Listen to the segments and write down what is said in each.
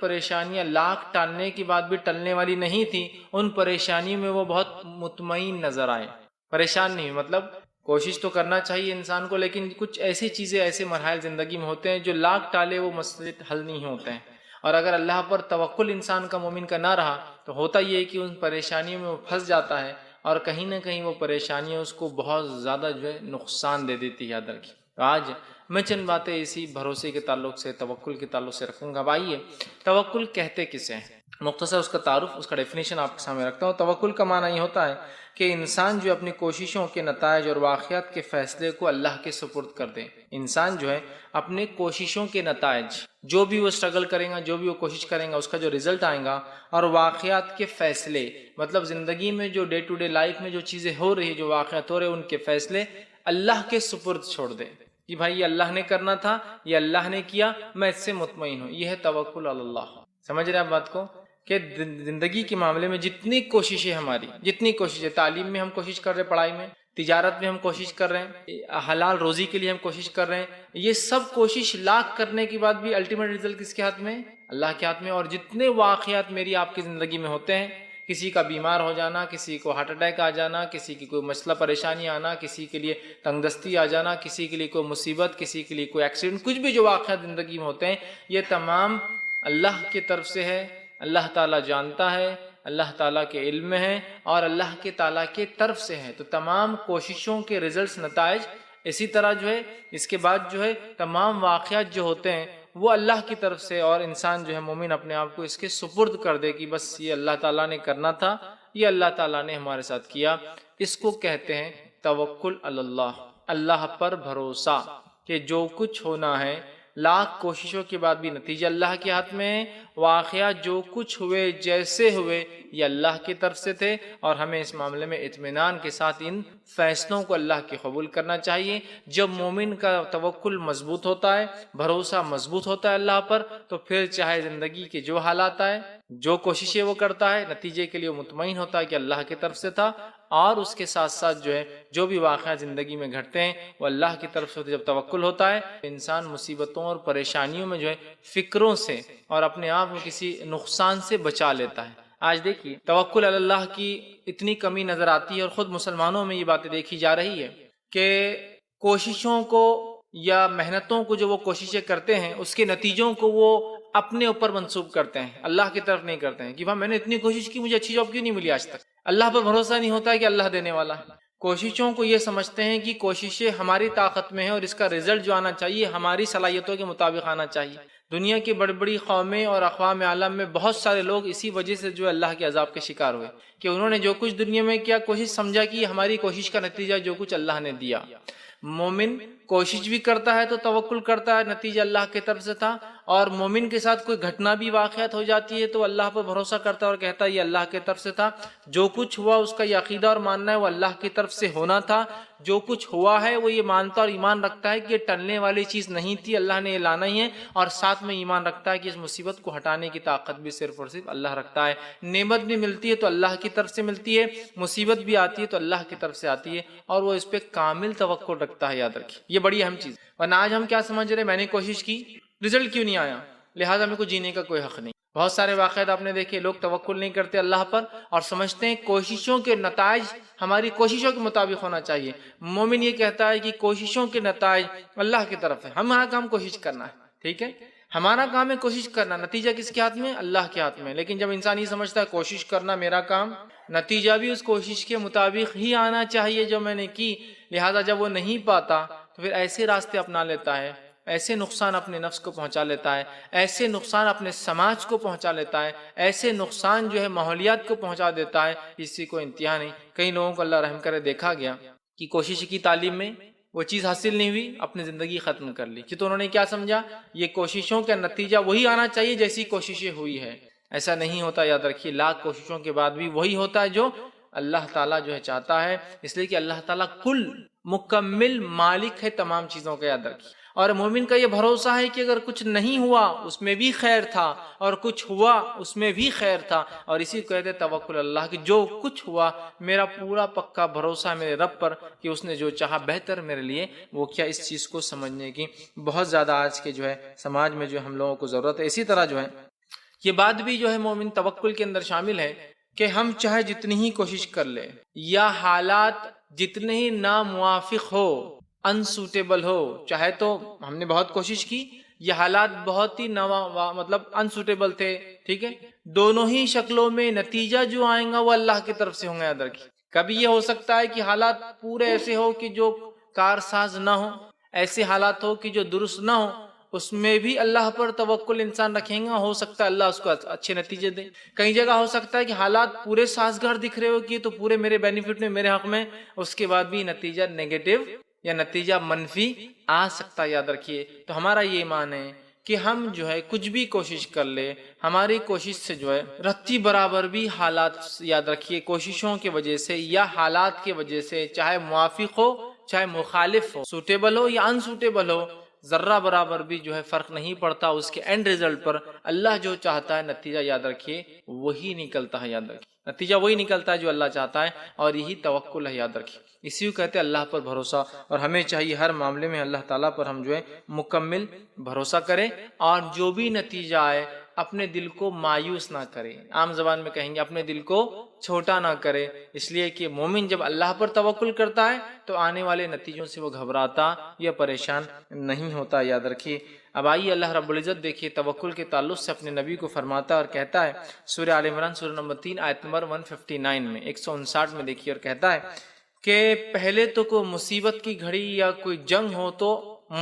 پریشانیاں لاکھ ٹالنے کے بعد بھی ٹلنے والی نہیں تھیں، ان پریشانیوں میں وہ بہت مطمئن نظر آئے، پریشان نہیں، مطلب کوشش تو کرنا چاہیے انسان کو، لیکن کچھ ایسی چیزیں، ایسے مراحل زندگی میں ہوتے ہیں جو لاکھ ٹالے وہ مسئلے حل نہیں ہوتے ہیں، اور اگر اللہ پر توکل انسان کا، مومن کا نہ رہا تو ہوتا یہ ہے کہ ان پریشانیوں میں وہ پھنس جاتا ہے، اور کہیں نہ کہیں وہ پریشانیاں اس کو بہت زیادہ جو ہے نقصان دے دیتی ہے یاد رکھیے۔ آج میں چند باتیں اسی بھروسے کے تعلق سے، توکل کے تعلق سے رکھوں گا۔ آئیے توکل کہتے کسے ہیں، مختصر اس کا تعارف، اس کا ڈیفینیشن آپ کے سامنے رکھتا ہوں۔ توکل کا معنی یہ ہوتا ہے کہ انسان جو اپنی کوششوں کے نتائج اور واقعات کے فیصلے کو اللہ کے سپرد کر دے۔ انسان جو ہے اپنے کوششوں کے نتائج، جو بھی وہ اسٹرگل کرے گا، جو بھی وہ کوشش کرے گا، اس کا جو رزلٹ آئے گا، اور واقعات کے فیصلے، مطلب زندگی میں جو ڈے ٹو ڈے لائف میں جو چیزیں ہو رہی، جو واقعات ہو رہے، ان کے فیصلے اللہ کے سپرد چھوڑ دے کہ بھائی یہ اللہ نے کرنا تھا، یہ اللہ نے کیا، میں اس سے مطمئن ہوں۔ یہ ہے توکل علی اللہ۔ سمجھ رہے ہیں آپ بات کو، کہ زندگی کے معاملے میں جتنی کوششیں ہماری، جتنی کوششیں، تعلیم میں ہم کوشش کر رہے ہیں، پڑھائی میں، تجارت میں ہم کوشش کر رہے ہیں، حلال روزی کے لیے ہم کوشش کر رہے ہیں، یہ سب کوشش لاکھ کرنے کے بعد بھی الٹیمیٹ رزلٹ کس کے ہاتھ میں؟ اللہ کے ہاتھ میں۔ اور جتنے واقعات میری آپ کی زندگی میں ہوتے ہیں، کسی کا بیمار ہو جانا، کسی کو ہارٹ اٹیک آ جانا، کسی کی کوئی مسئلہ پریشانی آنا، کسی کے لیے تنگ دستی آ جانا، کسی کے لیے کوئی مصیبت، کسی کے لیے کوئی ایکسیڈنٹ، کچھ بھی جو واقعات زندگی میں ہوتے ہیں، یہ تمام اللہ کی طرف سے ہے، اللہ تعالیٰ جانتا ہے، اللہ تعالیٰ کے علم میں ہے، اور اللہ کے تعالیٰ کے طرف سے ہے۔ تو تمام کوششوں کے رزلٹس، نتائج، اسی طرح جو ہے اس کے بعد جو ہے تمام واقعات جو ہوتے ہیں وہ اللہ کی طرف سے، اور انسان جو ہے مومن اپنے آپ کو اس کے سپرد کر دے کہ بس یہ اللہ تعالیٰ نے کرنا تھا، یہ اللہ تعالیٰ نے ہمارے ساتھ کیا۔ اس کو کہتے ہیں توکل علی اللہ، اللہ پر بھروسہ، کہ جو کچھ ہونا ہے، لاکھ کوششوں کے بعد بھی نتیجہ اللہ کے ہاتھ میں ہے، واقعات جو کچھ ہوئے، جیسے ہوئے، یہ اللہ کی طرف سے تھے، اور ہمیں اس معاملے میں اطمینان کے ساتھ ان فیصلوں کو اللہ کے قبول کرنا چاہیے۔ جب مومن کا توکل مضبوط ہوتا ہے، بھروسہ مضبوط ہوتا ہے اللہ پر، تو پھر چاہے زندگی کے جو حالات آئے، جو کوششیں وہ کرتا ہے، نتیجے کے لیے وہ مطمئن ہوتا ہے کہ اللہ کی طرف سے تھا، اور اس کے ساتھ ساتھ جو ہے جو بھی واقعات زندگی میں گھٹتے ہیں وہ اللہ کی طرف سے ہوتے ہیں۔ جب توکل ہوتا ہے، انسان مصیبتوں اور پریشانیوں میں جو ہے فکروں سے اور اپنے آپ کو کسی نقصان سے بچا لیتا ہے۔ آج دیکھیے توکل علی اللہ کی اتنی کمی نظر آتی ہے، اور خود مسلمانوں میں یہ باتیں دیکھی جا رہی ہے کہ کوششوں کو یا محنتوں کو جو وہ کوششیں کرتے ہیں، اس کے نتیجوں کو وہ اپنے اوپر منسوب کرتے ہیں، اللہ کی طرف نہیں کرتے ہیں کہ بھائی میں نے اتنی کوشش کی، مجھے اچھی جاب کیوں نہیں ملی آج تک۔ اللہ پر بھروسہ نہیں ہوتا ہے کہ اللہ دینے والا ہے۔ کوششوں کو یہ سمجھتے ہیں کہ کوششیں ہماری طاقت میں ہیں، اور اس کا رزلٹ جو آنا چاہیے ہماری صلاحیتوں کے مطابق آنا چاہیے۔ دنیا کی بڑی بڑی قومیں اور اقوام عالم میں بہت سارے لوگ اسی وجہ سے جو اللہ کے عذاب کے شکار ہوئے کہ انہوں نے جو کچھ دنیا میں کیا، کوشش سمجھا کہ ہماری کوشش کا نتیجہ جو کچھ اللہ نے دیا۔ مومن کوشش بھی کرتا ہے تو توکل کرتا ہے، نتیجہ اللہ کی طرف سے تھا، اور مومن کے ساتھ کوئی گھٹنا بھی واقعات ہو جاتی ہے تو اللہ پر بھروسہ کرتا ہے اور کہتا ہے یہ اللہ کی طرف سے تھا، جو کچھ ہوا اس کا یہ عقیدہ اور ماننا ہے وہ اللہ کی طرف سے ہونا تھا، جو کچھ ہوا ہے وہ یہ مانتا اور ایمان رکھتا ہے کہ یہ ٹلنے والی چیز نہیں تھی، اللہ نے یہ لانا ہی ہے، اور ساتھ میں ایمان رکھتا ہے کہ اس مصیبت کو ہٹانے کی طاقت بھی صرف اور صرف اللہ رکھتا ہے۔ نعمت بھی ملتی ہے تو اللہ کی طرف سے ملتی ہے، مصیبت بھی آتی ہے تو اللہ کی طرف سے آتی ہے، اور وہ اس پہ کامل توکل رکھتا ہے۔ یاد رکھیے یہ بڑی اہم چیز۔ ورنہ آج ہم کیا سمجھ رہے ہیں، میں نے کوشش کی، رزلٹ کیوں نہیں آیا، لہٰذا میرے کو جینے کا کوئی حق نہیں۔ بہت سارے واقعات آپ نے دیکھے، لوگ توکل نہیں کرتے اللہ پر اور سمجھتے ہیں کوششوں کے نتائج ہماری کوششوں کے مطابق ہونا چاہیے۔ مومن یہ کہتا ہے کہ کوششوں کے نتائج اللہ کی طرف ہے، ہمارا کام کوشش کرنا ہے، ٹھیک ہے، ہمارا کام ہے کوشش کرنا، نتیجہ کس کے ہاتھ میں؟ اللہ کے ہاتھ میں۔ لیکن جب انسان یہ سمجھتا ہے کوشش کرنا میرا کام، نتیجہ بھی اس کوشش کے مطابق ہی آنا چاہیے جو میں نے کی، لہٰذا جب وہ نہیں پاتا تو پھر ایسے راستے اپنا لیتا ہے، ایسے نقصان اپنے نفس کو پہنچا لیتا ہے، ایسے نقصان اپنے سماج کو پہنچا لیتا ہے، ایسے نقصان جو ہے ماحولیات کو پہنچا دیتا ہے، اسی کو انتہا نہیں۔ کئی لوگوں کو اللہ رحم کرے دیکھا گیا کہ کوشش کی تعلیم میں وہ چیز حاصل نہیں ہوئی، اپنی زندگی ختم کر لی، کہ تو انہوں نے کیا سمجھا یہ کوششوں کا نتیجہ وہی آنا چاہیے جیسی کوششیں ہوئی ہے۔ ایسا نہیں ہوتا، یاد رکھیے لاکھ کوششوں کے بعد بھی وہی ہوتا ہے جو اللہ تعالیٰ جو ہے چاہتا ہے، اس لیے کہ اللہ تعالیٰ کل مکمل مالک ہے تمام چیزوں کا، یاد رکھیے۔ اور مومن کا یہ بھروسہ ہے کہ اگر کچھ نہیں ہوا اس میں بھی خیر تھا، اور کچھ ہوا اس میں بھی خیر تھا، اور اسی کو کہتے ہیں توکل اللہ، کہ جو کچھ ہوا میرا پورا پکا بھروسہ ہے میرے رب پر کہ اس نے جو چاہا بہتر میرے لیے وہ کیا۔ اس چیز کو سمجھنے کی بہت زیادہ آج کے جو ہے سماج میں جو ہم لوگوں کو ضرورت ہے۔ اسی طرح جو ہے یہ بات بھی جو ہے مومن توکل کے اندر شامل ہے کہ ہم چاہے جتنی ہی کوشش کر لیں یا حالات جتنے ہی ناموافق ہو، انسوٹیبل ہو، چاہے تو ہم نے بہت کوشش کی، یہ حالات بہت ہی مطلب انسوٹیبل تھے، ٹھیک ہے، دونوں ہی شکلوں میں نتیجہ جو آئے گا وہ اللہ کی طرف سے ہوں گے. یاد رکھیے، کبھی یہ ہو سکتا ہے کہ حالات پورے ایسے ہو کہ جو کارساز نہ ہو، ایسے حالات ہو کہ جو درست نہ ہو، اس میں بھی اللہ پر توکل انسان رکھیں گا، ہو سکتا ہے اللہ اس کو اچھے نتیجے دے. کئی جگہ ہو سکتا ہے کہ حالات پورے سازگار دکھ رہے ہو کہ تو پورے میرے بینیفٹ میں، میرے حق میں، اس کے بعد بھی نتیجہ نیگیٹو یا نتیجہ منفی آ سکتا ہے. یاد رکھیے، تو ہمارا یہ ایمان ہے کہ ہم جو ہے کچھ بھی کوشش کر لے، ہماری کوشش سے جو ہے رتی برابر بھی حالات، یاد رکھیے، کوششوں کی وجہ سے یا حالات کی وجہ سے، چاہے موافق ہو چاہے مخالف ہو، سوٹیبل ہو یا انسوٹیبل ہو، ذرہ برابر بھی جو ہے فرق نہیں پڑتا. اس کے اینڈ ریزلٹ پر اللہ جو چاہتا ہے نتیجہ، یاد رکھیے، وہی نکلتا ہے. یاد رکھیے، نتیجہ وہی نکلتا ہے جو اللہ چاہتا ہے، اور یہی توکل ہے. یاد رکھیے، اسی کو کہتے ہیں اللہ پر بھروسہ. اور ہمیں چاہیے ہر معاملے میں اللہ تعالیٰ پر ہم جو ہے مکمل بھروسہ کریں، اور جو بھی نتیجہ آئے اپنے دل کو مایوس نہ کرے. عام زبان میں کہیں گے اپنے دل کو چھوٹا نہ کرے، اس لیے کہ مومن جب اللہ پر توکل کرتا ہے تو آنے والے نتیجوں سے وہ گھبراتا یا پریشان نہیں ہوتا. یاد رکھیے. اب آئیے اللہ رب العزت دیکھیے توکل کے تعلق سے اپنے نبی کو فرماتا ہے اور کہتا ہے سورہ آل عمران سورہ نمبر 3 آیت نمبر 159 میں 159 میں دیکھیے، اور کہتا ہے کہ پہلے تو کوئی مصیبت کی گھڑی یا کوئی جنگ ہو تو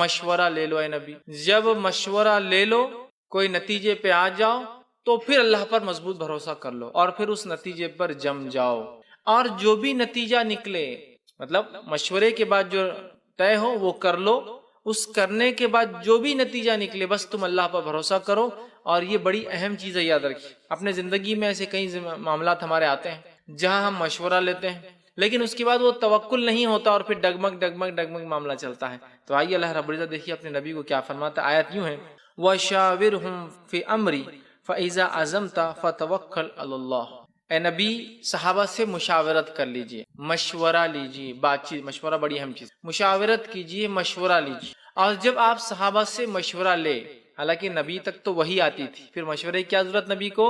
مشورہ لے لو اے نبی. جب مشورہ لے لو، کوئی نتیجے پہ آ جاؤ، تو پھر اللہ پر مضبوط بھروسہ کر لو اور پھر اس نتیجے پر جم جاؤ. اور جو بھی نتیجہ نکلے، مطلب مشورے کے بعد جو طے ہو وہ کر لو، اس کرنے کے بعد جو بھی نتیجہ نکلے بس تم اللہ پر بھروسہ کرو. اور یہ بڑی اہم چیز ہے. یاد رکھیے، اپنے زندگی میں ایسے کئی معاملات ہمارے آتے ہیں جہاں ہم مشورہ لیتے ہیں لیکن اس کے بعد وہ توکل نہیں ہوتا اور پھر ڈگمگ معاملہ چلتا ہے. تو آئیے اللہ رب العزت دیکھیے اپنے نبی کو کیا فرماتا ہے. آیت یوں ہے، وَشَاوِرْهُمْ فِي أَمْرِي فَإِذَا عَزَمْتَ فَتَوَكَّلْ عَلَى اللَّهِ. اے نبی، صحابہ سے مشاورت کر لیجئے، مشورہ لیجئے. بات چیت، مشورہ بڑی اہم چیز، مشاورت کیجئے، مشورہ لیجئے. اور جب آپ صحابہ سے مشورہ لے، حالانکہ نبی تک تو وہی آتی تھی، پھر مشورے کی کیا ضرورت نبی کو؟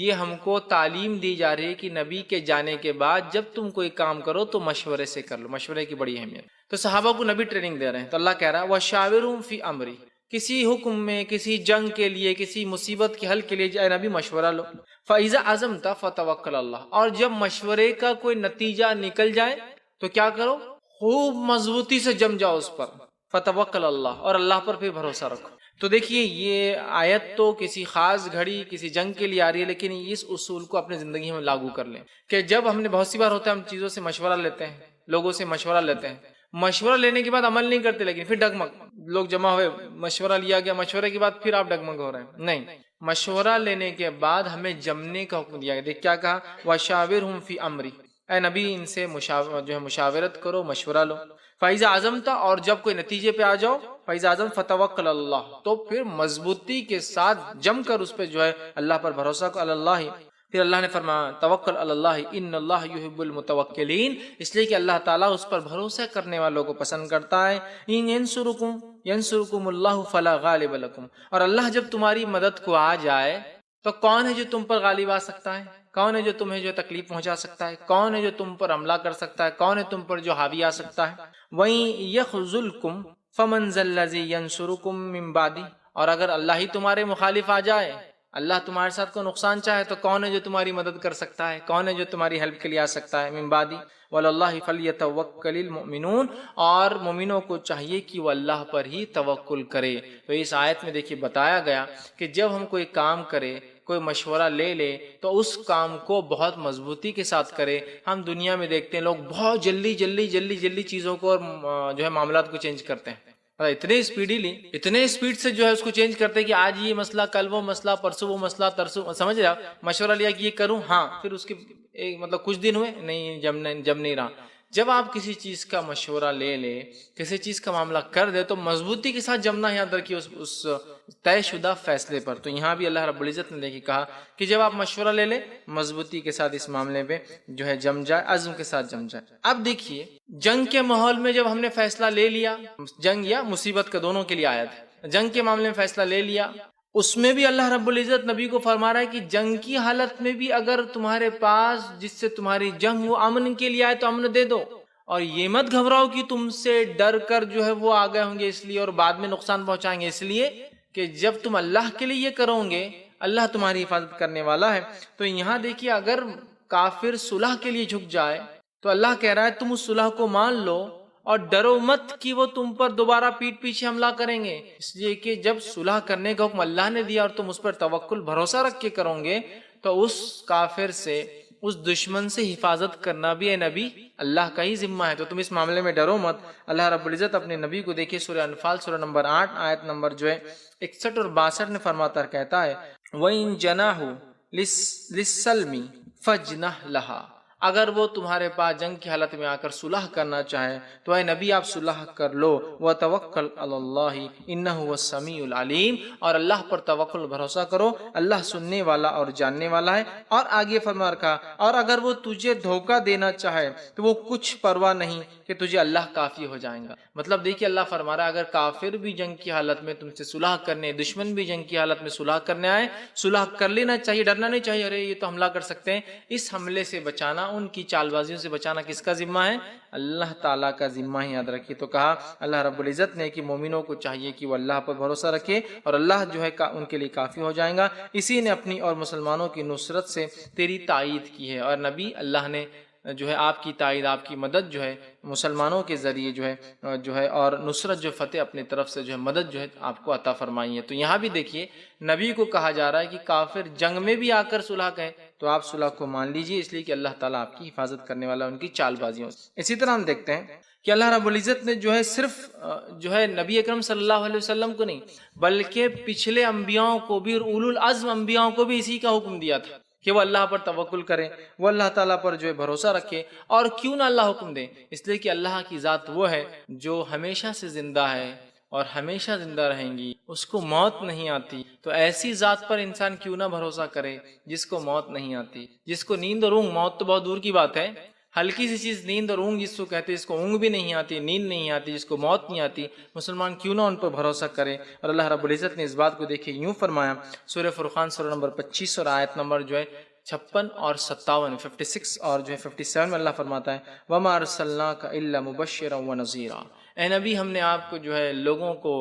یہ ہم کو تعلیم دی جا رہی ہے کہ نبی کے جانے کے بعد جب تم کوئی کام کرو تو مشورے سے کر لو. مشورے کی بڑی اہمیت. تو صحابہ کو نبی ٹریننگ دے رہے ہیں، تو اللہ کہہ رہا ہے وَشَاوِرْهُمْ فِي أَمْرِي. کسی حکم میں، کسی جنگ کے لیے، کسی مصیبت کے حل کے لیے اے نبی مشورہ لو. فَإِذَا عَزَمْتَ فَتَوَكَّلْ اللَّهِ. اور جب مشورے کا کوئی نتیجہ نکل جائے تو کیا کرو؟ خوب مضبوطی سے جم جاؤ اس پر. فَتَوَكَّلْ اللَّهِ، اور اللہ پر پھر بھروسہ رکھو. تو دیکھیے یہ آیت تو کسی خاص گھڑی، کسی جنگ کے لیے آ رہی ہے، لیکن اس اصول کو اپنے زندگی میں لاگو کر لیں کہ جب ہم نے بہت سی بار ہوتا ہے ہم چیزوں سے مشورہ لیتے ہیں، لوگوں سے مشورہ لیتے ہیں، مشورہ لینے کے بعد عمل نہیں کرتے، لیکن پھر ڈگمگ، لوگ جمع ہوئے، مشورہ لیا گیا، مشورے کے بعد پھر آپ ڈگمگ ہو رہے ہیں. نہیں، مشورہ لینے کے بعد ہمیں جمنے کا حکم دیا گیا. دیکھ کیا کہا، وَشَاوِرْهُمْ فِي أَمْرِي. اے نبی ان سے جو ہے مشاورت کرو، مشورہ لو. فَإِذَا عَزَمْتَ، اور جب کوئی نتیجے پہ آ جاؤ، فَإِذَا عَزَمْتَ فَتَوَكَّلْ عَلَى اللَّهِ، تو پھر مضبوطی کے ساتھ جم کر اس پہ جو ہے اللہ پر بھروسہ کرو. علی اللہ، پھر اللہ نے فرمایا توکل علی اللہ ان اللہ یحب المتوکلین، اس لیے کہ اللہ تعالیٰ اس پر بھروسہ کرنے والوں کو پسند کرتا ہے. ان ینصرکم اللہ فلا غالب لکم. اور اللہ جب تمہاری مدد کو آ جائے تو کون ہے جو تم پر غالب آ سکتا ہے؟ کون ہے جو تمہیں جو تکلیف پہنچا سکتا ہے؟ کون ہے جو تم پر حملہ کر سکتا ہے؟ کون ہے تم پر جو حاوی آ سکتا ہے؟ وَإِن يَخْذُلْكُمْ فَمَنْ ذَا الَّذِي يَنْصُرُكُم مِّن بَعْدِهِ. اور اگر اللہ ہی تمہارے مخالف آ جائے، اللہ تمہارے ساتھ کو نقصان چاہے، تو کون ہے جو تمہاری مدد کر سکتا ہے؟ کون ہے جو تمہاری ہیلپ کے لیے آ سکتا ہے؟ مِن بَعْدِ وَعَلَى اللَّهِ فَلْيَتَوَكَّلِ الْمُؤْمِنُونَ. اور مومنوں کو چاہیے کہ وہ اللہ پر ہی توکل کرے. تو اس آیت میں دیکھیے بتایا گیا کہ جب ہم کوئی کام کرے، کوئی مشورہ لے لے، تو اس کام کو بہت مضبوطی کے ساتھ کرے. ہم دنیا میں دیکھتے ہیں لوگ بہت جلدی چیزوں کو اور جو ہے معاملات کو چینج کرتے ہیں، اتنے اسپیڈ سے جو ہے اس کو چینج کرتے ہیں کہ آج یہ مسئلہ، کل وہ مسئلہ، پرسوں وہ مسئلہ، ترسوں، سمجھ رہے آپ؟ مشورہ لیا کہ یہ کروں، ہاں، پھر اس کے مطلب کچھ دن ہوئے، نہیں جم نہیں رہا. جب آپ کسی چیز کا مشورہ لے لے، کسی چیز کا معاملہ کر دے، تو مضبوطی کے ساتھ جمنا یاد رکھیے اس طے شدہ فیصلے پر. تو یہاں بھی اللہ رب العزت نے دیکھی کہا کہ جب آپ مشورہ لے لیں، مضبوطی کے ساتھ اس معاملے پہ جو ہے جم جائے، عزم کے ساتھ جم جائے. اب دیکھیے جنگ کے ماحول میں جب ہم نے فیصلہ لے لیا، جنگ یا مصیبت کا دونوں کے لیے آیا تھا، جنگ کے معاملے میں فیصلہ لے لیا اس میں بھی اللہ رب العزت نبی کو فرما رہا ہے کہ جنگ کی حالت میں بھی اگر تمہارے پاس جس سے تمہاری جنگ وہ امن کے لیے آئے تو امن دے دو، اور یہ مت گھبراؤ کہ تم سے ڈر کر جو ہے وہ آ گئے ہوں گے اس لیے اور بعد میں نقصان پہنچائیں گے، اس لیے کہ جب تم اللہ کے لیے یہ کرو گے اللہ تمہاری حفاظت کرنے والا ہے۔ تو یہاں دیکھیے اگر کافر صلح کے لیے جھک جائے تو اللہ کہہ رہا ہے تم اس صلح کو مان لو اور ڈرو مت کہ وہ تم پر دوبارہ پیٹ پیچھے حملہ کریں گے، اس لیے کہ جب صلح کرنے کا حکم اللہ نے دیا اور تم اس پر توکل بھروسہ رکھ کے کرو گے تو اس کافر سے اس دشمن سے حفاظت کرنا بھی اے نبی اللہ کا ہی ذمہ ہے، تو تم اس معاملے میں ڈرو مت۔ اللہ رب العزت اپنے نبی کو دیکھیے سورہ انفال سورہ نمبر 8 آیت نمبر 61 اور 62 میں فرماتا کہتا ہے وَإِن جَنَاحُ لِلسَّلْمِ فَاجْنَحْ لَهَا، اگر وہ تمہارے پاس جنگ کی حالت میں آ کر صلح کرنا چاہے تو اے نبی آپ صلح کر لو، وَتَوَكَّلْ عَلَى اللَّهِ إِنَّهُ هُوَ السَّمِيعُ الْعَلِيمُ، اور اللہ پر توکل بھروسہ کرو، اللہ سننے والا اور جاننے والا ہے۔ اور آگے فرما رکھا اور اگر وہ تجھے دھوکہ دینا چاہے تو وہ کچھ پرواہ نہیں کہ تجھے اللہ کافی ہو جائے گا۔ مطلب دیکھیے اللہ فرما رہا ہے اگر کافر بھی جنگ کی حالت میں تم سے صلح کرنے، دشمن بھی جنگ کی حالت میں صلح کرنے آئے، صلح کر لینا چاہیے، ڈرنا نہیں چاہیے ارے یہ تو حملہ کر سکتے ہیں۔ اس حملے سے بچانا، ان کی چال بازیوں سے بچانا کس کا ذمہ ہے؟ اللہ تعالیٰ کا ذمہ ہے، یاد رکھیے۔ تو کہا اللہ رب العزت نے کہ مومنوں کو چاہیے کہ وہ اللہ پر بھروسہ رکھے اور اللہ جو ہے ان کے لیے کافی ہو جائے گا۔ اسی نے اپنی اور مسلمانوں کی نصرت سے تیری تائید کی ہے، اور نبی اللہ نے جو ہے آپ کی تائید، آپ کی مدد جو ہے مسلمانوں کے ذریعے جو ہے اور نصرت جو فتح اپنی طرف سے جو ہے مدد جو ہے آپ کو عطا فرمائی ہے۔ تو یہاں بھی دیکھیے نبی کو کہا جا رہا ہے کہ کافر جنگ میں بھی آ کر صلح کہے تو آپ صلح کو مان لیجئے، اس لیے کہ اللہ تعالیٰ آپ کی حفاظت کرنے والا ان کی چال بازیوں سے۔ اسی طرح ہم دیکھتے ہیں کہ اللہ رب العزت نے جو ہے صرف جو ہے نبی اکرم صلی اللہ علیہ وسلم کو نہیں بلکہ پچھلے انبیاءوں کو بھی اور اولو العزم انبیاءوں کو بھی اسی کا حکم دیا تھا کہ وہ اللہ پر توکل کریں، وہ اللہ تعالیٰ پر جو ہے بھروسہ رکھے۔ اور کیوں نہ اللہ حکم دے؟ اس لیے کہ اللہ کی ذات وہ ہے جو ہمیشہ سے زندہ ہے اور ہمیشہ زندہ رہیں گی، اس کو موت نہیں آتی، تو ایسی ذات پر انسان کیوں نہ بھروسہ کرے جس کو موت نہیں آتی، جس کو نیند اور اونگ، موت تو بہت دور کی بات ہے، ہلکی سی چیز نیند اور اونگ جس کو کہتے ہیں، جس کو اونگ بھی نہیں آتی، نیند نہیں آتی، جس کو موت نہیں آتی، مسلمان کیوں نہ ان پر بھروسہ کرے۔ اور اللہ رب العزت نے اس بات کو دیکھے یوں فرمایا سورہ فرقان سورہ نمبر 25 اور آیت نمبر 56 اور 57 56 اور 57 میں اللہ فرماتا ہے وَمَا أَرْسَلْنَاكَ إِلَّا مُبَشِّرًا وَنَذِيرًا، اے نبی ہم نے آپ کو جو ہے لوگوں کو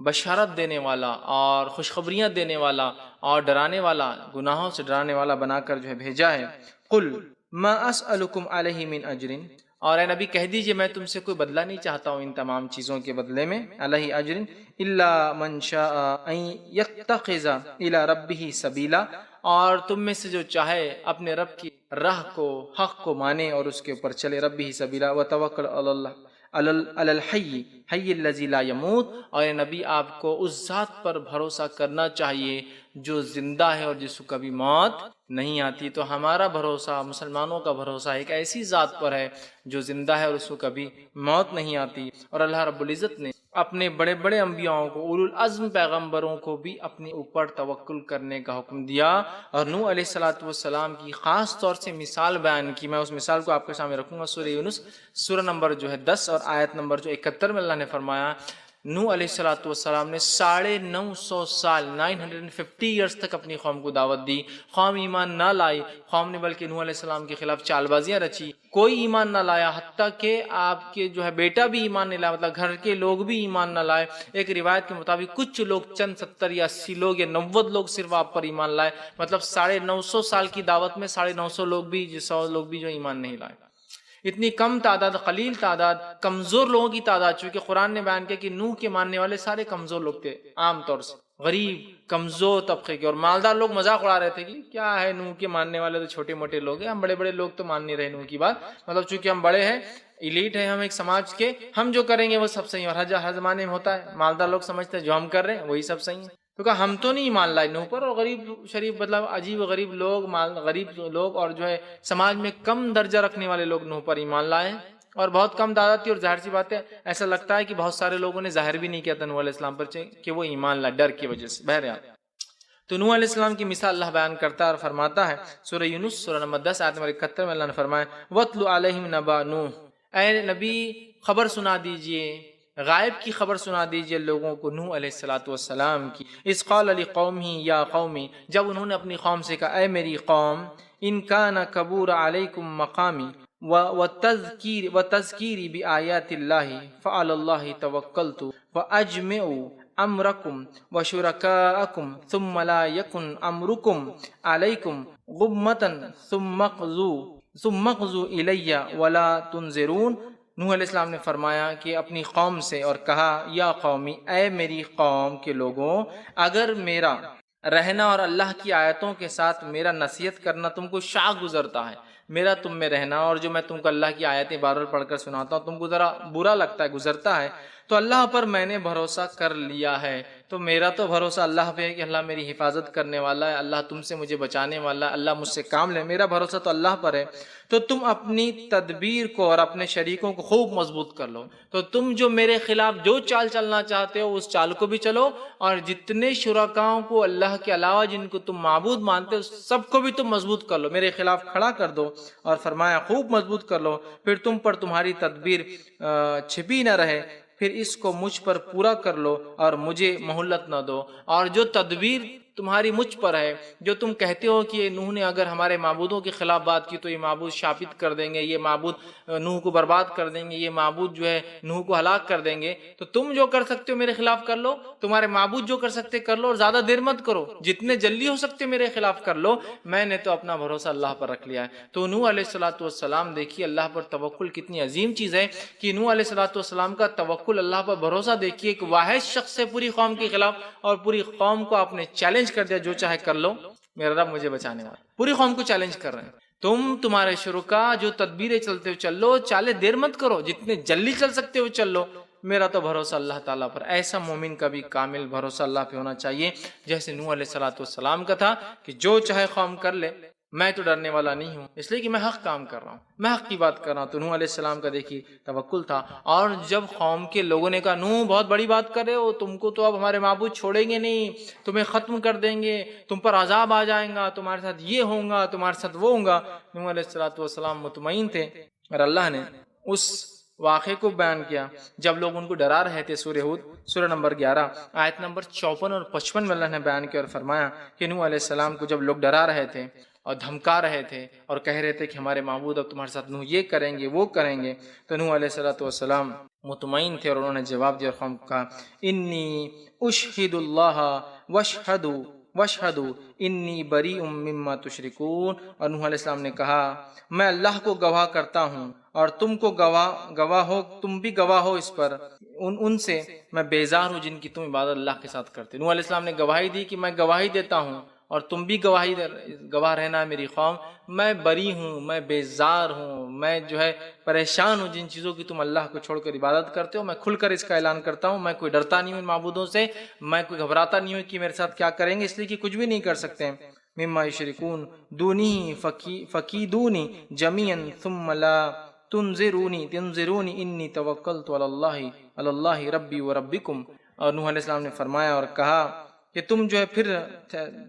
بشارت دینے والا اور خوشخبریاں دینے والا اور ڈرانے والا، گناہوں سے ڈرانے والا بنا کر جو ہے بھیجا ہے۔ قُلْ مَا أَسْأَلُكُمْ عَلَيْهِ مِنْ أَجْرٍ، اور اے نبی کہہ دیجئے میں تم سے کوئی بدلہ نہیں چاہتا ہوں ان تمام چیزوں کے بدلے میں، علیہ اجر الا من شاء ان يتخذ الى ربه سبیلا، اور تم میں سے جو چاہے اپنے رب کی راہ کو، حق کو مانے اور اس کے اوپر چلے، ربه سبیلا وتوکل علی اللہ علی الحی حی الذی لا یموت، اور اے نبی آپ کو اس ذات پر بھروسہ کرنا چاہیے جو زندہ ہے اور جس کو کبھی موت نہیں آتی۔ تو ہمارا بھروسہ، مسلمانوں کا بھروسہ ایک ایسی ذات پر ہے جو زندہ ہے اور اس کو کبھی موت نہیں آتی۔ اور اللہ رب العزت نے اپنے بڑے بڑے انبیاءوں کو، اولو العزم پیغمبروں کو بھی اپنے اوپر توکل کرنے کا حکم دیا، اور نوح علیہ السلام کی خاص طور سے مثال بیان کی۔ میں اس مثال کو آپ کے سامنے رکھوں گا سورہ یونس سورہ نمبر 10 اور آیت نمبر 71 میں اللہ نے فرمایا نوح علیہ السلام نے 950 سال 950 ایئرز تک اپنی قوم کو دعوت دی، قوم ایمان نہ لائی، قوم نے بلکہ نوح علیہ السلام کے خلاف چال بازیاں رچی، کوئی ایمان نہ لایا، حتیٰ کہ آپ کے جو ہے بیٹا بھی ایمان نہیں لایا، مطلب گھر کے لوگ بھی ایمان نہ لائے۔ ایک روایت کے مطابق کچھ لوگ، چند 70 یا 80 لوگ یا 90 لوگ صرف آپ پر ایمان لائے، مطلب 950 سال کی دعوت میں 950 لوگ بھی، 100 لوگ بھی جو ایمان نہیں لائے۔ اتنی کم تعداد، قلیل تعداد، کمزور لوگوں کی تعداد، چونکہ قرآن نے بیان کیا کہ نوح کے ماننے والے سارے کمزور لوگ تھے، عام طور سے غریب کمزور طبقے کے، اور مالدار لوگ مذاق اڑا رہے تھے کہ کیا ہے نوح کے ماننے والے تو چھوٹے موٹے لوگ ہیں، ہم بڑے بڑے لوگ تو مان نہیں رہے نوح کی بات، مطلب چونکہ ہم بڑے ہیں، ایلیٹ ہیں، ہم ایک سماج کے، ہم جو کریں گے وہ سب صحیح، اور ہر زمانے میں ہوتا ہے، مالدار لوگ سمجھتے ہیں جو ہم کر رہے ہیں وہی سب صحیح ہے۔ تو کہا ہم تو نہیں ایمان لائے نوح پر، اور غریب شریف مطلب عجیب و غریب لوگ، غریب لوگ اور جو ہے سماج میں کم درجہ رکھنے والے لوگ نوح پر ایمان لائے ہیں، اور بہت کم تعداد تھی، اور ظاہر سی بات ہے ایسا لگتا ہے کہ بہت سارے لوگوں نے ظاہر بھی نہیں کیا تھا نوح علیہ السلام پر کہ وہ ایمان لائے، ڈر کی وجہ سے۔ بہرحال تو نوح علیہ السلام کی مثال اللہ بیان کرتا ہے اور فرماتا ہے سورہ یونس سورہ نمبر 10 آیت نمبر 71 میں اللہ نے فرمایا وَاتْلُ عَلَيْهِمْ نَبَأَ نوح، اے نبی خبر سنا دیجئے غائب کی خبر سنا دیجئے لوگوں کو نوح علیہ الصلوۃ والسلام کی۔ اذ قال لقومہ یا قومی، جب انہوں نے اپنی قوم سے کہا اے میری قوم، ان کان کبور علیکم مقامی وتذکیری بآیات اللہ فعلی اللہ توکلت فاجمعوا امرکم وشرکاءکم ثم لا یکن امرکم علیکم غمۃ ثم اقضوا الی ولا تنظرون۔ نوح علیہ السلام نے فرمایا کہ اپنی قوم سے اور کہا یا قومی، اے میری قوم کے لوگوں، اگر میرا رہنا اور اللہ کی آیتوں کے ساتھ میرا نصیحت کرنا تم کو شاق گزرتا ہے، میرا تم میں رہنا اور جو میں تم کو اللہ کی آیتیں بار بار پڑھ کر سناتا ہوں تم کو ذرا برا لگتا ہے، گزرتا ہے، تو اللہ پر میں نے بھروسہ کر لیا ہے، تو میرا تو بھروسہ اللہ پہ ہے کہ اللہ میری حفاظت کرنے والا ہے، اللہ تم سے مجھے بچانے والا ہے، اللہ مجھ سے کام لے، میرا بھروسہ تو اللہ پر ہے۔ تو تم اپنی تدبیر کو اور اپنے شریکوں کو خوب مضبوط کر لو، تو تم جو میرے خلاف جو چال چلنا چاہتے ہو اس چال کو بھی چلو، اور جتنے شرکاؤں کو اللہ کے علاوہ جن کو تم معبود مانتے ہو سب کو بھی تم مضبوط کر لو، میرے خلاف کھڑا کر دو۔ اور فرمایا خوب مضبوط کر لو، پھر تم پر تمہاری تدبیر چھپی نہ رہے، پھر اس کو مجھ پر پورا کر لو اور مجھے مہلت نہ دو۔ اور جو تدبیر تمہاری مجھ پر ہے، جو تم کہتے ہو کہ نوح نے اگر ہمارے معبودوں کے خلاف بات کی تو یہ معبود شاپت کر دیں گے، یہ معبود نوح کو برباد کر دیں گے، یہ معبود جو ہے نوح کو ہلاک کر دیں گے، تو تم جو کر سکتے ہو میرے خلاف کر لو، تمہارے معبود جو کر سکتے کر لو، اور زیادہ دیر مت کرو، جتنے جلدی ہو سکتے میرے خلاف کر لو، میں نے تو اپنا بھروسہ اللہ پر رکھ لیا ہے۔ تو نوح علیہ الصلوۃ والسلام، دیکھیے اللہ پر توکل کتنی عظیم چیز ہے کہ نوح علیہ الصلوۃ والسلام کا توکل، اللہ پر بھروسہ دیکھیے، ایک واحد شخص سے پوری قوم کے خلاف، اور پوری قوم کو آپ نے چیلنج کر دیا جو چاہے کر لو، میرا رب مجھے بچانے والا، پوری قوم کو چیلنج کر رہے ہیں۔ تمہارے شرکا جو تدبیریں چلتے ہو چل لو، چالے دیر مت کرو، جتنے جلدی چل سکتے ہو چل لو، میرا تو بھروسہ اللہ تعالیٰ پر۔ ایسا مومن کا بھی کامل بھروسہ اللہ پہ ہونا چاہیے، جیسے نوح علیہ الصلوۃ والسلام کا تھا کہ جو چاہے قوم کر لے، میں تو ڈرنے والا نہیں ہوں، اس لیے کہ میں حق کام کر رہا ہوں، میں حق کی بات کر رہا ہوں۔ تو نوح علیہ السلام کا دیکھیے توکل تھا، اور جب قوم کے لوگوں نے کہا نوح بہت بڑی بات کر رہے ہو، تم کو تو اب ہمارے معبود چھوڑیں گے نہیں، تمہیں ختم کر دیں گے، تم پر عذاب آ جائیں گا، تمہارے ساتھ یہ ہوگا، تمہارے ساتھ وہ ہوگا۔ نوح علیہ الصلوۃ والسلام مطمئن تھے، اور اللہ نے اس واقعے کو بیان کیا جب لوگ ان کو ڈرا رہے تھے۔ سورہ ہود سورہ نمبر 11 آیت نمبر 54 اور 55 میں اللہ نے بیان کیا اور فرمایا کہ نوح علیہ السلام کو جب لوگ ڈرا رہے تھے اور دھمکا رہے تھے اور کہہ رہے تھے کہ ہمارے معبود اب تمہارے ساتھ نوح یہ کریں گے وہ کریں گے، تو نوح علیہ الصلوۃ والسلام مطمئن تھے، اور انہوں نے جواب دیا اور قوم کو کہا انی اشہد اللہ واشہدوا انی بریء مما تشرکون۔ اور نوح علیہ السلام نے کہا میں اللہ کو گواہ کرتا ہوں اور تم کو گواہ ہو، تم بھی گواہ ہو اس پر، ان سے میں بیزار ہوں جن کی تم عبادت اللہ کے ساتھ کرتے۔ نوح علیہ السلام نے گواہی دی کہ میں گواہی دیتا ہوں اور تم بھی گواہ رہنا ہے میری قوم، میں بری ہوں، میں بیزار ہوں، میں جو ہے پریشان ہوں جن چیزوں کی تم اللہ کو چھوڑ کر عبادت کرتے ہو، میں کھل کر اس کا اعلان کرتا ہوں، میں کوئی ڈرتا نہیں ہوں ان معبودوں سے، میں کوئی گھبراتا نہیں ہوں کہ میرے ساتھ کیا کریں گے، اس لیے کہ کچھ بھی نہیں کر سکتے۔ مما یشرکون دونی فکیدونی جمیعا ثم لا تنظرونی انی توکلت علی اللہ ربی و ربکم۔ اور نوح علیہ السلام نے فرمایا اور کہا کہ تم جو ہے پھر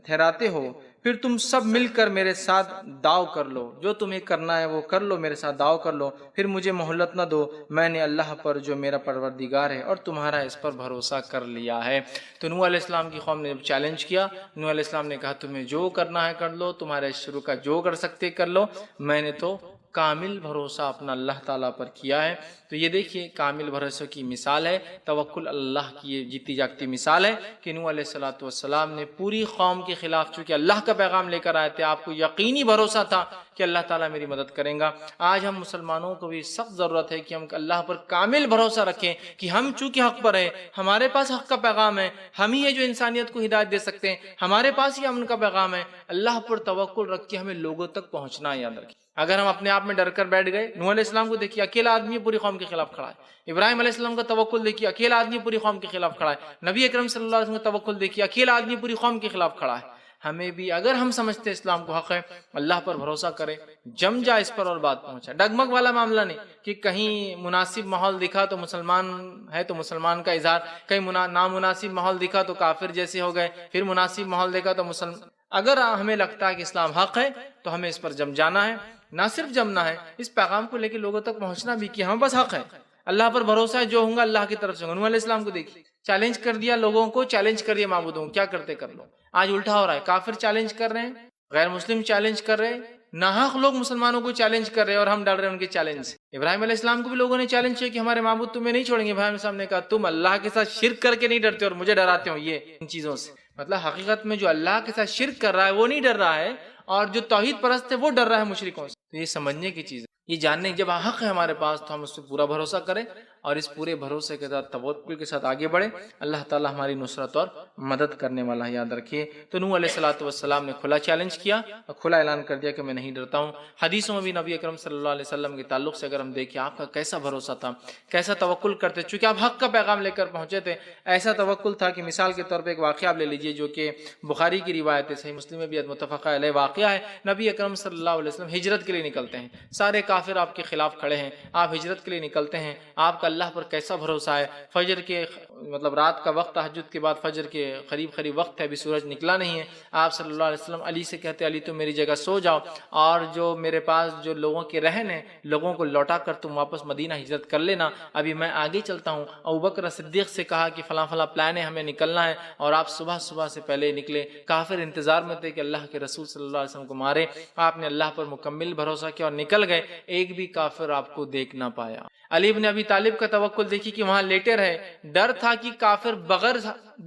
ٹھہراتے ہو، پھر تم سب مل کر میرے ساتھ داؤ کر لو، جو تمہیں کرنا ہے وہ کر لو، میرے ساتھ داؤ کر لو، پھر مجھے مہلت نہ دو، میں نے اللہ پر جو میرا پروردگار ہے اور تمہارا اس پر بھروسہ کر لیا ہے۔ تو نوح علیہ السلام کی قوم نے جب چیلنج کیا، نوح علیہ السلام نے کہا تمہیں جو کرنا ہے کر لو، تمہارے شروع کا جو کر سکتے کر لو، میں نے تو کامل بھروسہ اپنا اللہ تعالیٰ پر کیا ہے۔ تو یہ دیکھیے کامل بھروسے کی مثال ہے، توکل اللہ کی یہ جیتی جاگتی مثال ہے کہ نوح علیہ الصلوۃ والسلام نے پوری قوم کے خلاف چونکہ اللہ کا پیغام لے کر آئے تھے، آپ کو یقینی بھروسہ تھا کہ اللہ تعالیٰ میری مدد کریں گا۔ آج ہم مسلمانوں کو بھی سخت ضرورت ہے کہ ہم اللہ پر کامل بھروسہ رکھیں کہ ہم چونکہ حق پر ہیں، ہمارے پاس حق کا پیغام ہے، ہم ہی ہے جو انسانیت کو ہدایت دے سکتے ہیں، ہمارے پاس ہی امن کا پیغام ہے۔ اللہ پر توکل رکھ کے ہمیں لوگوں تک پہنچنا یاد رکھیں۔ اگر ہم اپنے آپ میں ڈر کر بیٹھ گئے، نوح علیہ السلام کو دیکھیے اکیلا آدمی پوری قوم کے خلاف کھڑا ہے، ابراہیم علیہ السلام کا توکل دیکھیے اکیلا آدمی پوری قوم کے خلاف کھڑا ہے، نبی اکرم صلی اللہ علیہ وسلم کا توکل دیکھیے اکیلا آدمی پوری قوم کے خلاف کھڑا ہے۔ ہمیں بھی اگر ہم سمجھتے اسلام کو حق ہے، اللہ پر بھروسہ کرے، جم جا اس پر اور بات پہنچائے۔ ڈگمگ والا معاملہ نہیں کہ کہیں مناسب ماحول دکھا تو مسلمان ہے تو مسلمان کا اظہار، کہیں نامناسب ماحول دکھا تو کافر جیسے ہو گئے، پھر مناسب ماحول دیکھا تو مسلمان۔ اگر ہمیں لگتا ہے کہ اسلام حق ہے تو ہمیں اس پر جم جانا ہے، نہ صرف جمنا ہے، اس پیغام کو لے کے لوگوں تک پہنچنا بھی کہ ہمیں بس حق ہے۔ اللہ پر بھروسہ ہے، جو ہوں گا اللہ کی طرف سے ہوں گا۔ نوح علیہ السلام کو دیکھیے، چیلنج کر دیا لوگوں کو، چیلنج کر دیا معبودوں کو، کیا کرتے کر لو۔ آج الٹا ہو رہا ہے، کافر چیلنج کر رہے ہیں، غیر مسلم چیلنج کر رہے ہیں، ناحق لوگ مسلمانوں کو چیلنج کر رہے ہیں، اور ہم ڈر رہے ہیں ان کے چیلنج سے۔ ابراہیم علیہ السلام کو بھی لوگوں نے چیلنج کیا کہ ہمارے معبود تمہیں نہیں چھوڑیں گے۔ ابراہیم علیہ السلام نے کہا تم اللہ کے ساتھ شرک کر کے نہیں ڈرتے اور مجھے ڈراتے ہو یہ ان چیزوں سے۔ مطلب حقیقت میں جو اللہ کے ساتھ شرک کر رہا ہے وہ نہیں ڈر رہا ہے، اور جو توحید پرست ہے وہ ڈر رہا ہے مشرکوں سے۔ تو یہ سمجھنے کی چیز ہے، یہ جاننے جب حق ہے ہمارے پاس تو ہم اس پہ پورا بھروسہ کریں، اور اس پورے بھروسے کے ساتھ توکل کے ساتھ آگے بڑھیں۔ اللہ تعالیٰ ہماری نصرت اور مدد کرنے والا ہے، یاد رکھیے۔ تو نوح علیہ السلام نے کھلا چیلنج کیا اور کھلا اعلان کر دیا کہ میں نہیں ڈرتا ہوں۔ حدیثوں میں بھی نبی اکرم صلی اللہ علیہ وسلم کے تعلق سے اگر ہم دیکھیں، آپ کا کیسا بھروسہ تھا، کیسا توکل کرتے، چونکہ آپ حق کا پیغام لے کر پہنچے تھے۔ ایسا توکل تھا کہ مثال کے طور پہ ایک واقعہ آپ لے لیجئے جو کہ بخاری کی روایت ہے، صحیح مسلم میں بھی متفقہ علیہ واقعہ ہے۔ نبی اکرم صلی اللہ علیہ وسلم ہجرت کے لیے نکلتے ہیں، سارے کافر آپ کے خلاف کھڑے ہیں، آپ ہجرت کے لیے نکلتے ہیں، آپ کا اللہ پر کیسا بھروسہ ہے۔ فجر کے مطلب رات کا وقت، تہجد کے بعد فجر کے قریب وقت ہے، ابھی سورج نکلا نہیں ہے۔ آپ صلی اللہ علیہ وسلم علی سے کہتے ہیں علی تم میری جگہ سو جاؤ، اور جو میرے پاس جو لوگوں کے رہن ہیں لوگوں کو لوٹا کر تم واپس مدینہ ہجرت کر لینا، ابھی میں آگے چلتا ہوں۔ ابوبکر صدیق سے کہا کہ فلاں فلاں پلان ہے، ہمیں نکلنا ہے، اور آپ صبح سے پہلے نکلے۔ کافر انتظار میں تھے کہ اللہ کے رسول صلی اللہ علیہ وسلم کو مارے، آپ نے اللہ پر مکمل بھروسہ کیا اور نکل گئے، ایک بھی کافر آپ کو دیکھ نہ پایا۔ علی بن ابی طالب کا توکل دیکھیے کہ وہاں لیٹے رہے، ڈر تھا کہ کافر بغیر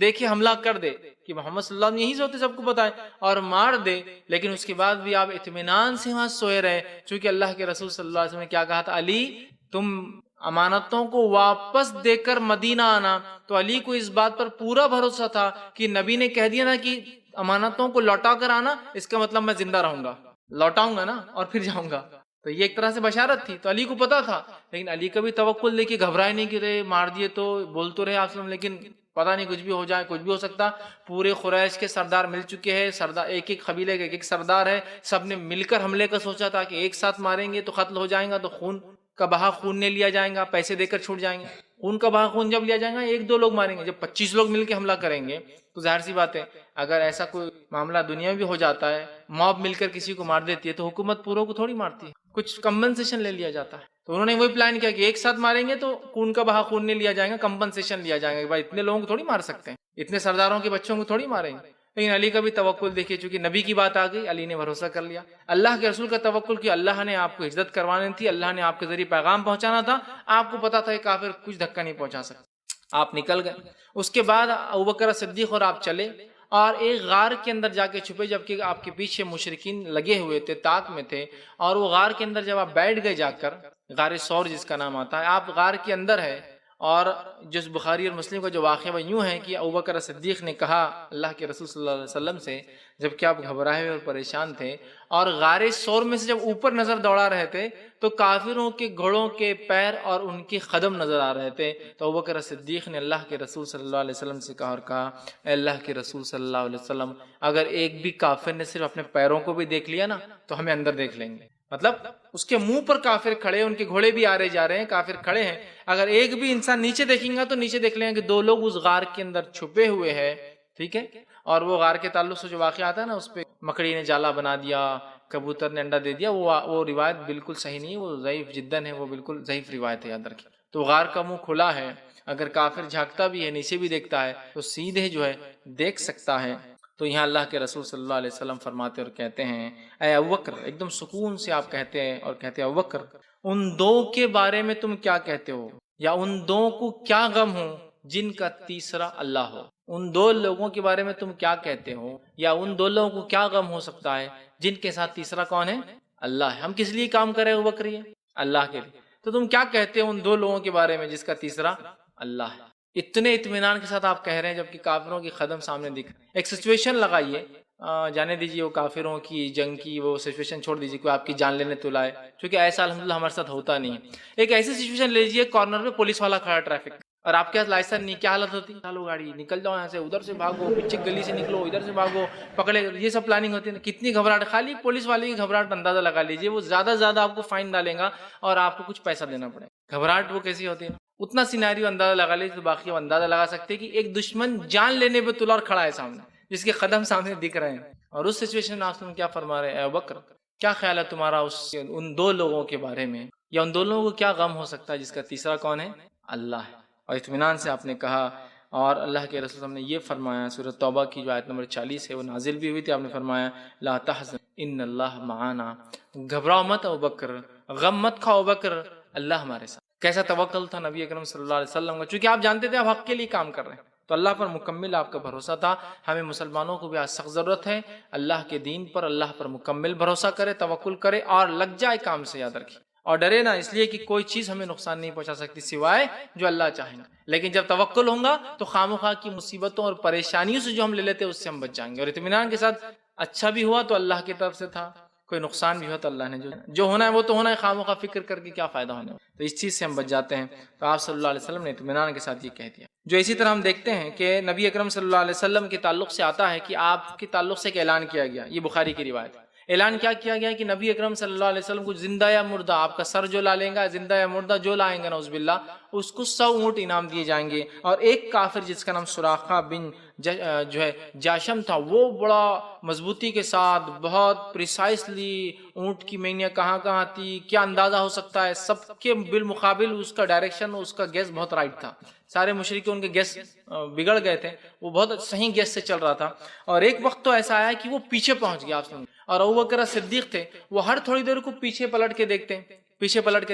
دیکھے حملہ کر دے، کہ محمد صلی اللہ علیہ وسلم یہی سے ہوتے سب کو پتہ ہے، اور مار دے، لیکن اس کے بعد بھی آپ اطمینان سے وہاں سوئے رہے، چونکہ اللہ کے رسول صلی اللہ علیہ وسلم نے کیا کہا تھا، علی تم امانتوں کو واپس دے کر مدینہ آنا۔ تو علی کو اس بات پر پورا بھروسہ تھا کہ نبی نے کہہ دیا نا کہ امانتوں کو لوٹا کر آنا، اس کا مطلب میں زندہ رہوں گا، لوٹاؤں گا نا اور پھر جاؤں گا۔ تو یہ ایک طرح سے بشارت تھی، تو علی کو پتا تھا، لیکن علی کا بھی توکل دیکھیے، گھبرائے نہیں کہ رہے مار دیے تو بول تو رہے آپ سے، لیکن پتہ نہیں کچھ بھی ہو جائے، کچھ بھی ہو سکتا۔ پورے قریش کے سردار مل چکے ہیں، سردار ایک ایک قبیلے کا ایک ایک سردار ہے، سب نے مل کر حملے کا سوچا تھا کہ ایک ساتھ ماریں گے تو قتل ہو جائیں گا، تو خون کا بہا خون نے لیا جائے گا، پیسے دے کر چھوٹ جائیں گے۔ خون کا بہا خون جب لیا جائے گا، ایک دو لوگ ماریں گے، جب 25 لوگ مل کے حملہ کریں گے تو ظاہر سی بات ہے اگر ایسا کوئی معاملہ دنیا میں بھی ہو جاتا ہے، موب مل کر کسی کو مار دیتی ہے تو حکومت پوروں کو تھوڑی مارتی ہے، کچھ کمپنسیشن لے لیا جاتا ہے۔ تو انہوں نے وہی پلان کیا کہ ایک ساتھ ماریں گے تو خون کا بہا خون نہیں لیا جائے گا، کمپنسیشن لیا جائے گا کہ بھائی اتنے لوگوں کو تھوڑی مار سکتے ہیں، اتنے سرداروں کے بچوں کو تھوڑی ماریں گے۔ لیکن علی کا بھی توکل دیکھیے، چونکہ نبی کی بات آ گئی، علی نے بھروسہ کر لیا۔ اللہ کے رسول کا توکل کیا، اللہ نے آپ کو ہجرت کروانی تھی، اللہ نے آپ کے ذریعے پیغام پہنچانا تھا، آپ کو پتا تھا کہ کافر کچھ دھکا نہیں پہنچا سکتا، آپ نکل گئے۔ اس کے بعد ابوبکر صدیق اور آپ چلے اور ایک غار کے اندر جا کے چھپے، جبکہ آپ کے پیچھے مشرکین لگے ہوئے تھے، طاق میں تھے، اور وہ غار کے اندر جب آپ بیٹھ گئے جا کر، غار ثور جس کا نام آتا ہے، آپ غار کے اندر ہے، اور جس بخاری اور مسلم کا جو واقعہ وہ یوں ہے کہ ابوبکر صدیق نے کہا اللہ کے رسول صلی اللہ علیہ وسلم سے، جب کہ آپ گھبرائے ہوئے اور پریشان تھے اور غار ثور میں سے جب اوپر نظر دوڑا رہے تھے تو کافروں کے گھوڑوں کے پیر اور ان کے قدم نظر آ رہے تھے، تو ابوبکر صدیق نے اللہ کے رسول صلی اللہ علیہ وسلم سے کہا اور کہا اے اللہ کے رسول صلی اللہ علیہ وسلم، اگر ایک بھی کافر نے صرف اپنے پیروں کو بھی دیکھ لیا نا تو ہمیں اندر دیکھ لیں گے۔ مطلب اس کے منہ پر کافر کھڑے، ان کے گھوڑے بھی آ رہے جا رہے ہیں، کافر کھڑے ہیں، اگر ایک بھی انسان نیچے دیکھیں گا تو نیچے دیکھ لیں گے کہ دو لوگ اس غار کے اندر چھپے ہوئے ہیں، ٹھیک ہے۔ اور وہ غار کے تعلق سے جو واقعہ آتا ہے نا، اس پہ مکڑی نے جالا بنا دیا، کبوتر نے انڈا دے دیا، وہ روایت بالکل صحیح نہیں ہے، وہ ضعیف جداً ہے، وہ بالکل ضعیف روایت ہے، یاد رکھیں۔ تو غار کا منہ کھلا ہے، اگر کافر جھانکتا بھی ہے، نیچے بھی دیکھتا ہے تو سیدھے جو ہے دیکھ سکتا ہے۔ تو یہاں اللہ کے رسول صلی اللہ علیہ وسلم فرماتے اور کہتے ہیں اے ابوبکر، ایک دم سکون سے آپ کہتے ہیں اور کہتے ہیں ابوبکر، ان دو کے بارے میں تم کیا کہتے ہو، یا ان دو کو کیا غم ہو جن کا تیسرا اللہ ہو؟ ان دو لوگوں کے بارے میں تم کیا کہتے ہو، یا ان دو لوگوں کو کیا غم ہو سکتا ہے جن کے ساتھ تیسرا کون ہے؟ اللہ ہے۔ ہم کس لیے کام کر رہے ہیں ابوبکر؟ یہ اللہ کے لیے۔ تو تم کیا کہتے ہو ان دو لوگوں کے بارے میں جس کا تیسرا اللہ ہے؟ اتنے اطمینان کے ساتھ آپ کہہ رہے ہیں جبکہ کافروں کی قدم سامنے دکھ رہے ہیں۔ ایک سچویشن لگائیے، جانے دیجیے وہ کافروں کی جنگ کی وہ سچویشن چھوڑ دیجیے، کوئی آپ کی جان لینے تو لائے، کیونکہ ایسا الحمدللہ ہمارے ساتھ ہوتا نہیں ہے۔ ایک ایسی سچویشن لے لیجیے، کارنر پہ پولیس والا کھڑا ٹریفک، اور آپ کے ہاتھ لائسنس نہیں، کیا حالت ہوتی؟ چالو گاڑی، نکل جاؤ یہاں سے، ادھر سے بھاگو، پیچھے گلی سے نکلو، ادھر سے بھاگو، پکڑے، یہ سب پلاننگ ہوتی ہے نا۔ کتنی گھبراہٹ، خالی پولیس والے کی گھبراہٹ اندازہ لگا لیجیے، وہ زیادہ سے زیادہ آپ کو فائن ڈالیں گا اور آپ کو کچھ پیسہ دینا پڑے گا۔ گھبراہٹ وہ کیسی ہوتی ہے نا، اتنا سیناریو اندازہ لگا لیجیے، تو باقی وہ اندازہ لگا سکتے ہیں کہ ایک دشمن جان لینے پہ تلوار کھڑا ہے سامنے، جس کے قدم سامنے دکھ رہے ہیں، اور اس سچویشن میں آپ کیا فرما رہے ہیں اے ابوبکر، کیا خیال ہے تمہارا ان دو لوگوں کے بارے میں یا ان دونوں کو کیا غم ہو سکتا ہے جس کا تیسرا کون ہے؟ اللہ ہے۔ اور اطمینان سے آپ نے کہا، اور اللہ کے رسول صلی اللہ علیہ وسلم نے یہ فرمایا، سورۃ توبہ کی جو آیت نمبر 40 ہے وہ نازل بھی ہوئی تھی، آپ نے فرمایا لا تحزن ان اللہ معانا، گھبراؤ مت ابوبکر، غم مت کھاؤ ابوبکر، اللہ ہمارے ساتھ۔ کیسا توکل تھا نبی اکرم صلی اللہ علیہ وسلم کا، چونکہ آپ جانتے تھے آپ حق کے لیے کام کر رہے ہیں، تو اللہ پر مکمل آپ کا بھروسہ تھا۔ ہمیں مسلمانوں کو بھی آج سخت ضرورت ہے اللہ کے دین پر، اللہ پر مکمل بھروسہ کرے، توکل کرے اور لگ جائے کام سے، یاد رکھیے، اور ڈرے نہ، اس لیے کہ کوئی چیز ہمیں نقصان نہیں پہنچا سکتی سوائے جو اللہ چاہیں گا۔ لیکن جب توکل ہوگا تو خواہ کی مصیبتوں اور پریشانیوں سے جو ہم لے لیتے ہیں اس سے ہم بچ جائیں گے، اور اطمینان کے ساتھ اچھا بھی ہوا تو اللہ کی طرف سے تھا، کوئی نقصان بھی ہوا تو اللہ نے جو ہونا ہے وہ تو ہونا ہے، خواہ فکر کر کے کیا فائدہ ہونے، تو اس چیز سے ہم بچ جاتے ہیں۔ تو آپ صلی اللہ علیہ وسلم نے اطمینان کے ساتھ یہ کہہ دیا۔ جو اسی طرح ہم دیکھتے ہیں کہ نبی اکرم صلی اللہ علیہ وسلم کے تعلق سے آتا ہے کہ آپ کے تعلق سے ایک اعلان کیا گیا، یہ بخاری کی روایت ہے۔ اعلان کیا کیا گیا کہ نبی اکرم صلی اللہ علیہ وسلم کو زندہ یا مردہ، آپ کا سر جو لا لیں گا، زندہ یا مردہ جو لائیں گے نعوذ باللہ، اس کو 100 اونٹ انعام دیے جائیں گے، اور ایک کافر جس کا نام سراقہ بن جو ہے جاشم تھا، وہ بڑا مضبوطی کے ساتھ بہت پریسائسلی اونٹ کی مینیاں کہاں کہاں تھی، کیا اندازہ ہو سکتا ہے، سب کے بالمقابل اس کا ڈائریکشن، اس کا گیس بہت رائٹ تھا۔ سارے مشرکین ان کے گیس بگڑ گئے تھے، وہ بہت صحیح گیس سے چل رہا تھا، اور ایک وقت تو ایسا آیا کہ وہ پیچھے پہنچ گیا، آپ سنیں، اور ابوبکر صدیق تھے، وہ ہر تھوڑی دیر کو پیچھے پلٹ کے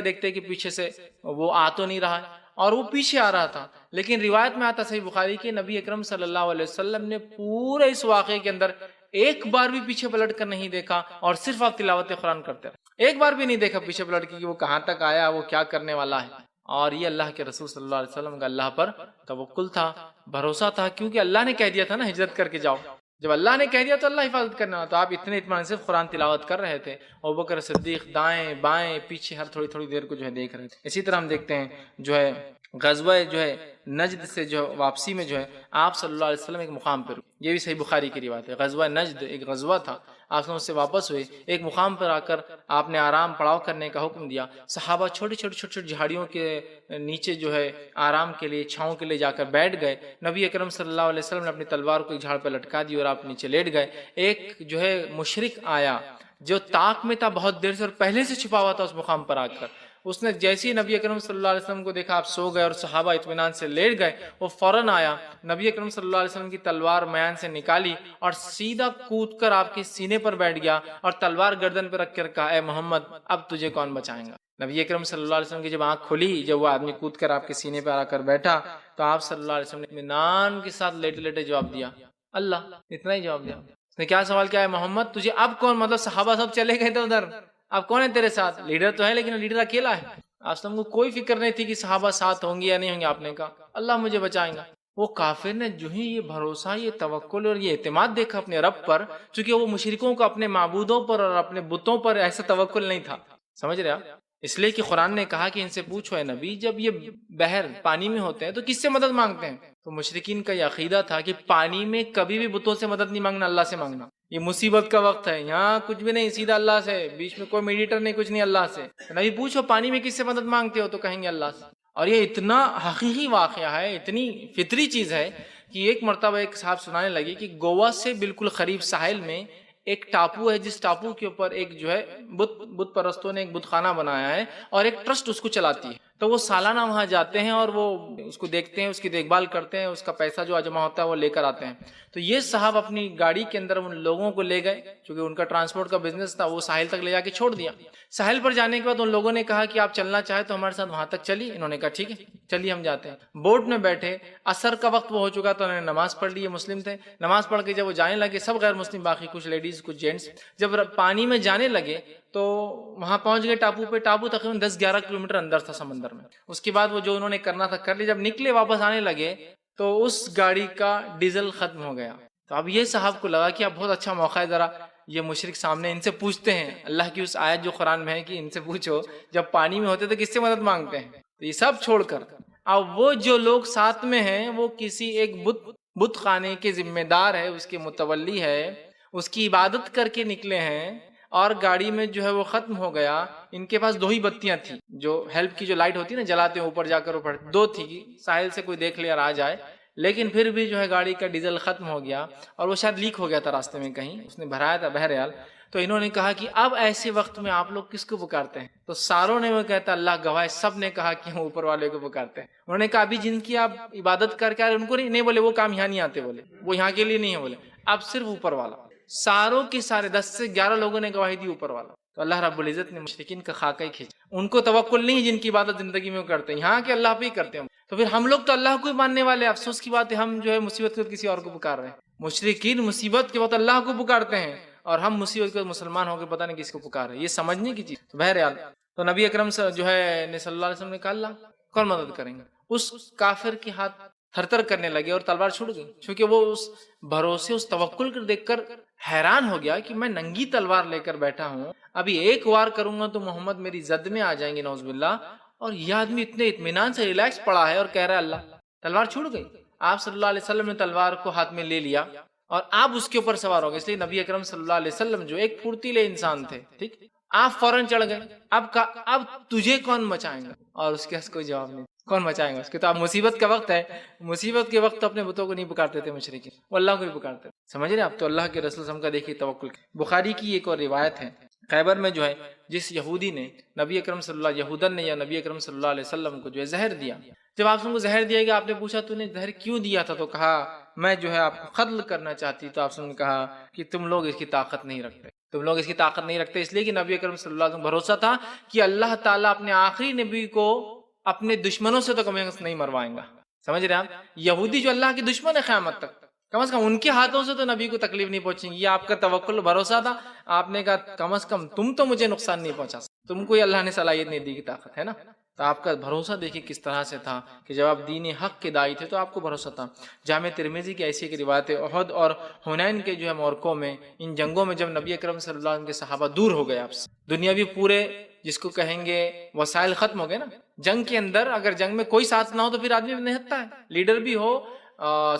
دیکھتے کہ پیچھے سے وہ آ تو نہیں رہا ہے، اور وہ پیچھے آ رہا تھا۔ لیکن روایت میں آتا صحیح بخاری کہ نبی اکرم صلی اللہ علیہ وسلم نے پورے اس واقعے کے اندر ایک بار بھی پیچھے پلٹ کر نہیں دیکھا، اور صرف آپ تلاوت قرآن کرتے رہے، ایک بار بھی نہیں دیکھا پیچھے پلٹ کے کہ وہ کہاں تک آیا، وہ کیا کرنے والا ہے۔ اور یہ اللہ کے رسول صلی اللہ علیہ وسلم کا اللہ پر توکل تھا، بھروسہ تھا، کیونکہ اللہ نے کہہ دیا تھا نا ہجرت کر کے جاؤ، جب اللہ نے کہہ دیا تو اللہ حفاظت کرنے والا۔ تو آپ اتنے اطمینان سے قرآن تلاوت کر رہے تھے، ابوبکر صدیق دائیں بائیں پیچھے ہر تھوڑی دیر کو جو ہے دیکھ رہے تھے۔ اسی طرح ہم دیکھتے ہیں جو ہے غزوہ جو ہے نجد سے جو واپسی میں جو ہے آپ صلی اللہ علیہ وسلم ایک مقام پر، یہ بھی صحیح بخاری کی روایت ہے، غزوہ نجد ایک غزوہ تھا، آپ اس سے واپس ہوئے، ایک مقام پر آ کر آپ نے آرام پڑاؤ کرنے کا حکم دیا۔ صحابہ چھوٹی جھاڑیوں کے نیچے جو ہے آرام کے لیے، چھاؤں کے لیے جا کر بیٹھ گئے۔ نبی اکرم صلی اللہ علیہ وسلم نے اپنی تلوار کو ایک جھاڑ پہ لٹکا دی اور آپ نیچے لیٹ گئے۔ ایک جو ہے مشرک آیا جو طاق میں تھا بہت دیر سے، اور پہلے سے چھپا ہوا تھا اس مقام پر آ کر، اس نے جیسے ہی نبی اکرم صلی اللہ علیہ وسلم کو دیکھا آپ سو گئے اور صحابہ اطمینان سے لیٹ گئے، وہ فوراً آیا، نبی اکرم صلی اللہ علیہ وسلم کی تلوار میان سے نکالی اور سیدھا کود کر آپ کے سینے پر بیٹھ گیا اور تلوار گردن پہ رکھ کر کہا، اے محمد اب تجھے کون بچائیں گا۔ نبی اکرم صلی اللہ علیہ وسلم کی جب آنکھ کھلی، جب وہ آدمی کود کر آپ کے سینے پہ آ کر بیٹھا، تو آپ صلی اللہ علیہ وسلم نے اطمینان کے ساتھ لیٹے لیٹے جواب دیا، اللہ، اتنا ہی جواب دیا۔ اس نے کیا سوال کیا ہے، محمد تجھے اب کون، مطلب صحابہ سب چلے گئے تھے ادھر، اب کون ہے تیرے ساتھ؟ لیڈر تو ہے لیکن لیڈر اکیلا ہے۔ آپ کو کوئی فکر نہیں تھی کہ صحابہ ساتھ ہوں گے یا نہیں ہوں گے، آپ نے کہا اللہ مجھے بچائیں گا۔ وہ کافر نے جو ہی یہ بھروسہ، یہ توکل اور یہ اعتماد دیکھا اپنے رب پر، چونکہ وہ مشرکوں کو اپنے معبودوں پر اور اپنے بتوں پر ایسا توکل نہیں تھا، سمجھ رہے آپ؟ اس لیے کہ قرآن نے کہا کہ ان سے پوچھو اے نبی، جب یہ بحر پانی میں ہوتے ہیں تو کس سے مدد مانگتے ہیں؟ تو مشرکین کا یہ عقیدہ تھا کہ پانی میں کبھی بھی بتوں سے مدد نہیں مانگنا، اللہ سے مانگنا، یہ مصیبت کا وقت ہے، یہاں کچھ بھی نہیں، سیدھا اللہ سے، بیچ میں کوئی میڈیٹر نہیں، کچھ نہیں، اللہ سے۔ نبی پوچھو پانی میں کس سے مدد مانگتے ہو؟ تو کہیں گے اللہ سے۔ اور یہ اتنا حقیقی واقعہ ہے، اتنی فطری چیز ہے کہ ایک مرتبہ ایک صاحب سنانے لگے کہ گوا سے بالکل قریب ساحل میں ایک ٹاپو ہے، جس ٹاپو کے اوپر ایک جو ہے بت پرستوں نے ایک بت خانہ بنایا ہے اور ایک ٹرسٹ اس کو چلاتی ہے، تو وہ سالانہ وہاں جاتے ہیں اور وہ اس کو دیکھتے ہیں، اس کی دیکھ بھال کرتے ہیں، اس کا پیسہ جو جمع ہوتا ہے وہ لے کر آتے ہیں۔ تو یہ صاحب اپنی گاڑی کے اندر ان لوگوں کو لے گئے، چونکہ ان کا ٹرانسپورٹ کا بزنس تھا، وہ ساحل تک لے جا کے چھوڑ دیا۔ ساحل پر جانے کے بعد ان لوگوں نے کہا کہ آپ چلنا چاہے تو ہمارے ساتھ وہاں تک چلیے، انہوں نے کہا ٹھیک ہے چلیے ہم جاتے ہیں۔ بوٹ میں بیٹھے، عصر کا وقت وہ ہو چکا تو انہوں نے نماز پڑھ لی، مسلم تھے، نماز پڑھ کے جب وہ جانے لگے، سب غیر مسلم باقی، کچھ لیڈیز کچھ جینٹس، جب پانی میں جانے لگے تو وہاں پہنچ گئے ٹاپو پہ، ٹاپو تقریباً 10-11 کلومیٹر اندر تھا سمندر میں۔ اس کے بعد وہ جو انہوں نے کرنا تھا کر لیا، جب نکلے واپس آنے لگے تو اس گاڑی کا ڈیزل ختم ہو گیا۔ تو اب یہ صاحب کو لگا کہ اب بہت اچھا موقع ہے، ذرا یہ مشرک سامنے، ان سے پوچھتے ہیں، اللہ کی اس آیت جو قرآن میں ہے کہ ان سے پوچھو جب پانی میں ہوتے تو کس سے مدد مانگتے ہیں، تو یہ سب چھوڑ کر اب وہ جو لوگ ساتھ میں ہیں وہ کسی ایک بت خانے کے ذمہ دار ہے، اس کے متولی ہے، اس کی عبادت کر کے نکلے ہیں، اور گاڑی میں جو ہے وہ ختم ہو گیا۔ ان کے پاس 2 ہی بتیاں تھیں، جو ہیلپ کی جو لائٹ ہوتی ہے نا، جلاتے ہیں اوپر جا کر، اوپر 2 تھی، ساحل سے کوئی دیکھ لے اور آ جائے، لیکن پھر بھی جو ہے گاڑی کا ڈیزل ختم ہو گیا اور وہ شاید لیک ہو گیا تھا راستے میں کہیں، اس نے بھرایا تھا بہرحال۔ تو انہوں نے کہا کہ اب ایسے وقت میں آپ لوگ کس کو پکارتے ہیں؟ تو ساروں نے وہ کہتا اللہ گواہ سب نے کہا کہ ہم اوپر والے کو پکارتے ہیں۔ انہوں نے کہا ابھی جن کی آپ عبادت کر کے ان کو نہیں بولے، وہ کام یہاں نہیں آتے، بولے وہ یہاں کے لیے نہیں ہے، بولے اب صرف اوپر والا۔ ساروں کے سارے 10 سے 11 لوگوں نے گواہی دی اوپر والا۔ تو اللہ رب العزت نے مشرکین کا خاکہ ہی کھینچا۔ ان کو توکل نہیں ہے جن کی عبادت زندگی میں کرتے ہیں، یہاں کے اللہ پہ ہی کرتے ہیں۔ تو پھر ہم لوگ تو اللہ کو ہی ماننے والے، افسوس کی بات ہے ہم جو ہے مصیبت کے وقت کسی اور کو پکار رہے ہیں۔ مشرکین مصیبت کے وقت اللہ کو پکارتے ہیں اور ہم مصیبت کے وقت مسلمان ہو کے پتہ نہیں کس کو پکار رہے ہیں۔ یہ سمجھنے کی چیز۔ تو بہرحال تو نبی اکرم جو ہے صلی اللہ علیہ وسلم نے کہا اللہ کون مدد کریں گے؟ اس کافر کے ہاتھ تھر تھر کرنے لگے اور تلوار چھوٹ گئی، کیونکہ وہ اس بھروسے، اس توکل کو دیکھ کر حیران ہو گیا کہ میں ننگی تلوار لے کر بیٹھا ہوں، ابھی ایک وار کروں گا تو محمد میری زد میں آ جائیں گے نعوذ باللہ، اور یہ آدمی اتنے اطمینان سے ریلیکس پڑا ہے اور کہہ رہا ہے اللہ۔ تلوار چھوٹ گئی۔ آپ صلی اللہ علیہ وسلم نے تلوار کو ہاتھ میں لے لیا اور آپ اس کے اوپر سوار ہو گئے۔ اس لیے نبی اکرم صلی اللہ علیہ وسلم جو ایک پھرتیلے انسان تھے، ٹھیک، آپ فوراً چڑھ گئے۔ اب تجھے کون بچائیں گا؟ اور اس کے پاس کوئی جواب نہیں، کون بچائیں گا اس کے؟ تو اب مصیبت کا وقت ہے، مصیبت کے وقت اپنے بتوں کو نہیں پکارتے تھے مشرکین، وہ اللہ کو ہی پکارتے تھے۔ سمجھ رہے آپ؟ تو اللہ کے رسول ہم کا دیکھیے توکل۔ بخاری کی ایک اور روایت ہے، خیبر میں جو ہے جس یہودی نے نبی اکرم صلی اللہ یہودن نے یا نبی اکرم صلی اللہ علیہ وسلم کو جو ہے زہر دیا، جب آپ کو زہر دیا گیا، آپ نے پوچھا تو نے زہر کیوں دیا تھا؟ تو کہا میں جو ہے آپ کو قتل کرنا چاہتی۔ تو آپ نے کہا کہ تم لوگ اس کی طاقت نہیں رکھتے، تم لوگ اس کی طاقت نہیں رکھتے، اس لیے کہ نبی اکرم صلی اللہ علیہ وسلم بھروسہ تھا کہ اللہ تعالیٰ اپنے آخری نبی کو اپنے دشمنوں سے تو کم نہیں مروائیں گا۔ سمجھ رہے آپ؟ یہودی جو اللہ کے دشمن ہے قیامت تک، کم از کم ان کے ہاتھوں سے تو نبی کو تکلیف نہیں پہنچیں گی۔ یہ آپ کا توکل بھروسہ تھا، آپ نے کہا کم از کم تم تو مجھے نقصان نہیں پہنچا سکتے، تم کو اللہ نے صلاحیت نہیں دی کی طاقت ہے نا۔ تو آپ کا بھروسہ دیکھیے کس طرح سے تھا کہ جب آپ دین حق کے داعی تھے تو آپ کو بھروسہ تھا۔ جامع ترمذی کی ایسی ایک روایت ہے، احد اور حنین کے جو ہے معرکوں میں، ان جنگوں میں جب نبی اکرم صلی اللہ علیہ وسلم کے صحابہ دور ہو گئے آپ سے، دنیاوی پورے جس کو کہیں گے وسائل ختم ہو گئے نا، جنگ کے اندر اگر جنگ میں کوئی ساتھ نہ ہو تو پھر آدمی نہتا ہے، لیڈر بھی ہو،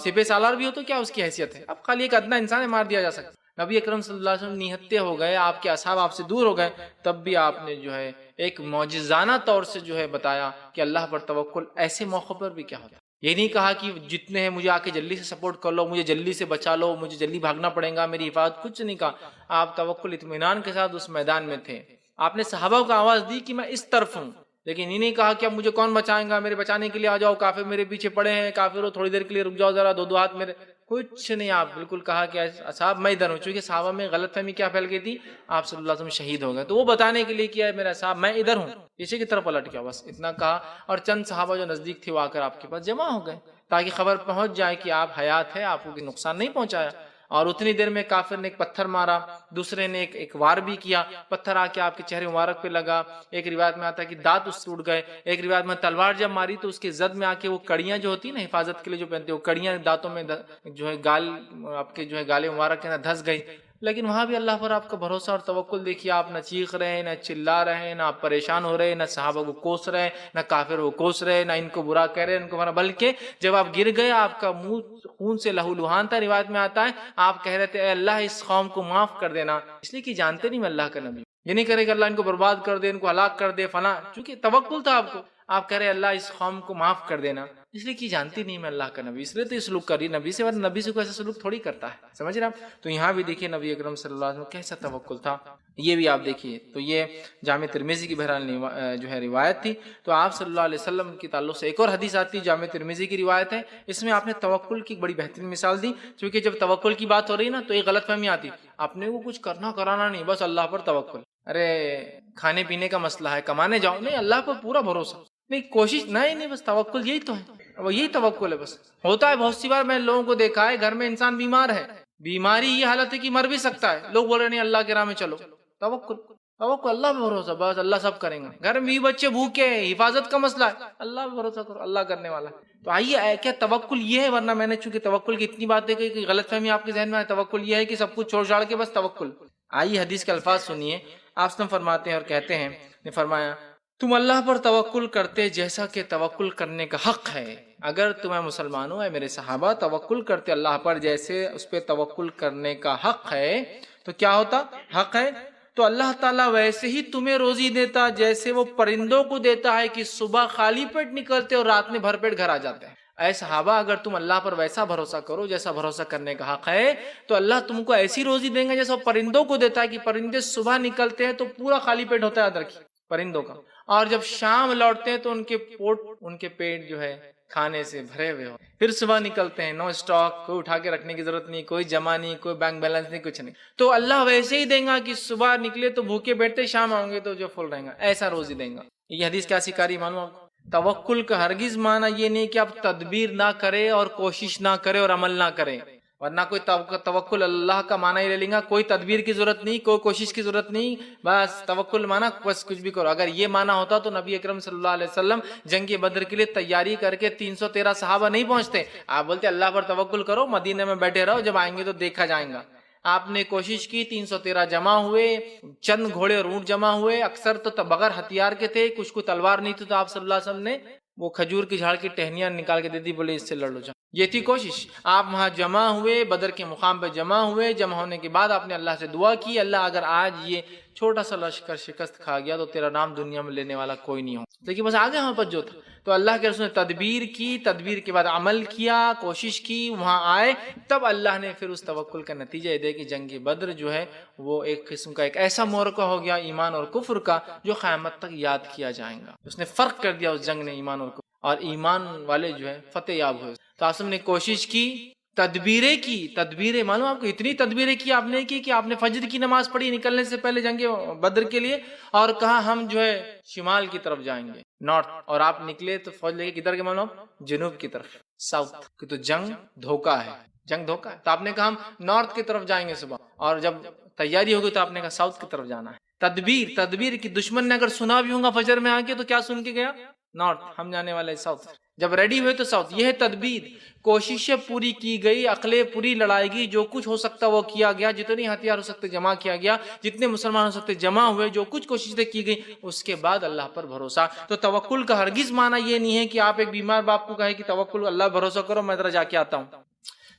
سپہ سالار بھی ہو، تو کیا اس کی حیثیت ہے؟ اب خالی ایک ادنا انسان ہے، مار دیا جا سکتا۔ نبی اکرم صلی اللہ علیہ وسلم نہتے ہو گئے، آپ کے اصحاب آپ سے دور ہو گئے، تب بھی آپ نے جو ہے ایک معجزانہ طور سے جو ہے بتایا کہ اللہ پر توکل ایسے موقع پر بھی کیا ہوتا ہے۔ یہ نہیں کہا کہ جتنے ہیں مجھے آ کے جلدی سے سپورٹ کر لو، مجھے جلدی سے بچا لو، مجھے جلدی بھاگنا پڑے گا، میری حفاظت، کچھ نہیں کہا۔ آپ توکل اطمینان کے ساتھ اس میدان میں تھے۔ آپ نے صحابہ کو آواز دی کہ میں اس طرف ہوں، لیکن یہ نہیں کہا کہ اب مجھے کون بچائیں گا، میرے بچانے کے لیے آ جاؤ، کافر میرے پیچھے پڑے ہیں، کافروں تھوڑی دیر کے لیے رک جاؤ ذرا، دو ہاتھ میرے، کچھ نہیں۔ آپ بالکل کہا کہ صاحب میں ادھر ہوں، چونکہ صحابہ میں غلط فہمی کیا پھیل گئی تھی، آپ صلی اللہ علیہ وسلم شہید ہو گئے، تو وہ بتانے کے لیے کیا ہے میرا صاحب میں ادھر ہوں، پیچھے کی طرف پلٹ گیا، بس اتنا کہا۔ اور چند صحابہ جو نزدیک تھے وہ آ کر آپ کے پاس جمع ہو گئے تاکہ خبر پہنچ جائے کہ آپ حیات ہے، آپ کو کوئی نقصان نہیں پہنچایا۔ اور اتنی دیر میں کافر نے ایک پتھر مارا، دوسرے نے ایک وار بھی کیا، پتھر آ کے آپ کے چہرے مبارک پہ لگا، ایک روایت میں آتا ہے کہ دانت اس ٹوٹ گئے، ایک روایت میں تلوار جب ماری تو اس کے زد میں آ کے وہ کڑیاں جو ہوتی ہیں نا حفاظت کے لیے جو پہنتے ہیں، وہ کڑیاں دانتوں میں جو ہے گال آپ کے جو ہے گالے مبارک کے اندر دھس گئی۔ لیکن وہاں بھی اللہ پر آپ کا بھروسہ اور توکل دیکھیے، آپ نہ چیخ رہے ہیں، نہ چلا رہے ہیں، نہ آپ پریشان ہو رہے ہیں، نہ صحابہ کو کوس رہے ہیں، نہ کافر کو کوس رہے ہیں، نہ ان کو برا کہہ رہے ہیں، ان کو بلکہ جب آپ گر گئے آپ کا منہ خون سے لہو لہان تھا، روایت میں آتا ہے آپ کہہ رہے تھے اے اللہ اس قوم کو معاف کر دینا، اس لیے کہ جانتے نہیں میں اللہ کا نبی، یہ نہیں کرے کہ اللہ ان کو برباد کر دے، ان کو ہلاک کر دے فلاں، چونکہ توکل تھا آپ کو، آپ کہہ رہے اللہ اس قوم کو معاف کر دینا، اس لیے کہ جانتی نہیں میں اللہ کا نبی، اس لیے تو یہ سلوک کر رہی نبی سے، ورنہ نبی سے کوئی ایسا سلوک تھوڑی کرتا ہے۔ سمجھ رہے آپ؟ تو یہاں بھی دیکھیے نبی اکرم صلی اللہ علیہ وسلم کیسا توکل تھا، یہ بھی آپ دیکھیے۔ تو یہ جامع ترمذی کی بہرحال جو ہے روایت تھی۔ تو آپ صلی اللہ علیہ وسلم کی تعلق سے ایک اور حدیث آتی ہے، جامع ترمذی کی روایت ہے، اس میں آپ نے توکل کی بڑی بہترین مثال دی، کیونکہ جب توکل کی بات ہو رہی ہے نا تو ایک غلط فہمی آتی، اپنے کو کچھ کرنا کرانا نہیں، بس اللہ پر توکل، ارے کھانے پینے کا مسئلہ ہے کمانے جاؤ، نہیں اللہ پر پورا بھروسہ، نہیں کوشش نہیں، بس توکل یہی تو ہے، اب یہی توکل ہے۔ بس ہوتا ہے بہت سی بار میں لوگوں کو دیکھا ہے، گھر میں انسان بیمار ہے، بیماری یہ حالت ہے کہ مر بھی سکتا ہے، لوگ بول رہے نہیں اللہ کے راہ میں چلو، توکل اللہ پہ بھروسہ، بس اللہ سب کریں گے، گھر میں بچے بھوکے ہیں، حفاظت کا مسئلہ ہے، اللہ پہ بھروسہ کرو، اللہ کرنے والا ہے۔ تو آئیے کیا توکل یہ ہے؟ ورنہ میں نے چونکہ توکل کی اتنی باتیں کہی کہ غلط فہمی آپ کے ذہن میں ہے، توکل یہ ہے کہ سب کچھ چھوڑ چھاڑ کے بس توکل۔ آئیے حدیث کے الفاظ سنیے، آپ فرماتے ہیں اور کہتے ہیں، نے فرمایا تم اللہ پر توکل کرتے جیسا کہ توکل کرنے کا حق ہے، اگر تمہیں مسلمانوں اے میرے صحابہ توکل کرتے اللہ پر جیسے اس پہ توکل کرنے کا حق ہے، تو کیا ہوتا؟ حق ہے تو اللہ تعالیٰ ویسے ہی تمہیں روزی دیتا جیسے وہ پرندوں کو دیتا ہے کہ صبح خالی پیٹ نکلتے اور رات میں بھر پیٹ گھر آ جاتے ہیں۔ اے صحابہ اگر تم اللہ پر ویسا بھروسہ کرو جیسا بھروسہ کرنے کا حق ہے تو اللہ تم کو ایسی روزی دیں گا جیسا پرندوں کو دیتا ہے کہ پرندے صبح نکلتے ہیں تو پورا خالی پیٹ ہوتا ہے ادھر کی پرندوں کا، اور جب شام لوٹتے ہیں تو ان کے پیٹ جو ہے کھانے سے بھرے ہوئے ہو، پھر صبح نکلتے ہیں، نو اسٹاک، کوئی اٹھا کے رکھنے کی ضرورت نہیں، کوئی جمع نہیں، کوئی بینک بیلنس نہیں، کچھ نہیں. تو اللہ ویسے ہی دیں گا کہ صبح نکلے تو بھوکے بیٹھتے، شام آؤں گے تو جو فل رہیں گا، ایسا روزی دیں گا. یہ حدیث کیا سکھاری معلوم آپ کو؟ توکل کا ہرگز معنی یہ نہیں کہ آپ تدبیر نہ کرے اور کوشش نہ کرے اور عمل نہ کرے، ورنہ کوئی توکل اللہ کا معنی ہی لے لیں گا، کوئی تدبیر کی ضرورت نہیں، کوئی کوشش کی ضرورت نہیں، بس توکل معنی بس کچھ بھی کرو. اگر یہ معنی ہوتا تو نبی اکرم صلی اللہ علیہ وسلم جنگ بدر کے لیے تیاری کر کے 313 صحابہ نہیں پہنچتے. آپ بولتے اللہ پر توکل کرو، مدینے میں بیٹھے رہو، جب آئیں گے تو دیکھا جائیں گا. آپ نے کوشش کی، 313 جمع ہوئے، چند گھوڑے اور اونٹ جمع ہوئے، اکثر تو بغیر ہتھیار کے تھے، کچھ کو تلوار نہیں تھی، تو آپ صلی اللہ علیہ وسلم نے وہ کھجور کی جھاڑ کی ٹہنیاں نکال کے دے دی، بولے اس سے لڑ لو جاؤ. یہ تھی کوشش. آپ وہاں جمع ہوئے، بدر کے مقام پہ جمع ہوئے، جمع ہونے کے بعد آپ نے اللہ سے دعا کی، اللہ اگر آج یہ چھوٹا سا لشکر شکست کھا گیا تو تیرا نام دنیا میں لینے والا کوئی نہیں ہو، لیکن بس آگے وہاں پر جو تھا. تو اللہ کے رسول نے تدبیر کی، تدبیر کے بعد عمل کیا، کوشش کی، وہاں آئے، تب اللہ نے پھر اس توکل کا نتیجہ یہ دے کہ جنگ بدر جو ہے وہ ایک قسم کا ایک ایسا معرکہ ہو گیا ایمان اور کفر کا جو قیامت تک یاد کیا جائے گا. اس نے فرق کر دیا اس جنگ نے ایمان اور کفر، اور ایمان والے جو ہے فتح یاب ہوئے. تو آپ نے کوشش کی، تدبیریں کی، تدبیریں معلوم آپ کو اتنی تدبیریں کی آپ نے کہ آپ نے فجر کی نماز پڑھی نکلنے سے پہلے جنگ بدر کے لیے، اور کہا ہم جو ہے شمال کی طرف جائیں گے، نارتھ، اور آپ نکلے تو فوج لے کے کدھر کے معلوم؟ جنوب کی طرف، ساؤتھ کی. تو جنگ دھوکہ ہے، جنگ دھوکہ ہے. تو آپ نے کہا ہم نارتھ کی طرف جائیں گے صبح، اور جب تیاری ہوگی تو آپ نے کہا ساؤتھ کی طرف جانا ہے. تدبیر کی. دشمن نے اگر سنا بھی ہوگا فجر میں آ کے تو کیا سن کے گیا؟ نارتھ، ہم جانے والے ساؤتھ. جب ریڈی ہوئے تو ساؤتھ. یہ ہے تدبیر. کوششیں پوری کی گئی، عقلیں پوری لڑائی گئی، جو کچھ ہو سکتا وہ کیا گیا، جتنی ہتھیار ہو سکتے جمع کیا گیا، جتنے مسلمان ہو سکتے جمع ہوئے، جو کچھ کوششیں کی گئی، اس کے بعد اللہ پر بھروسہ. تو توکل کا ہرگز معنی یہ نہیں ہے کہ آپ ایک بیمار باپ کو کہے کہ توکل اللہ بھروسہ کرو، میں ذرا جا کے آتا ہوں.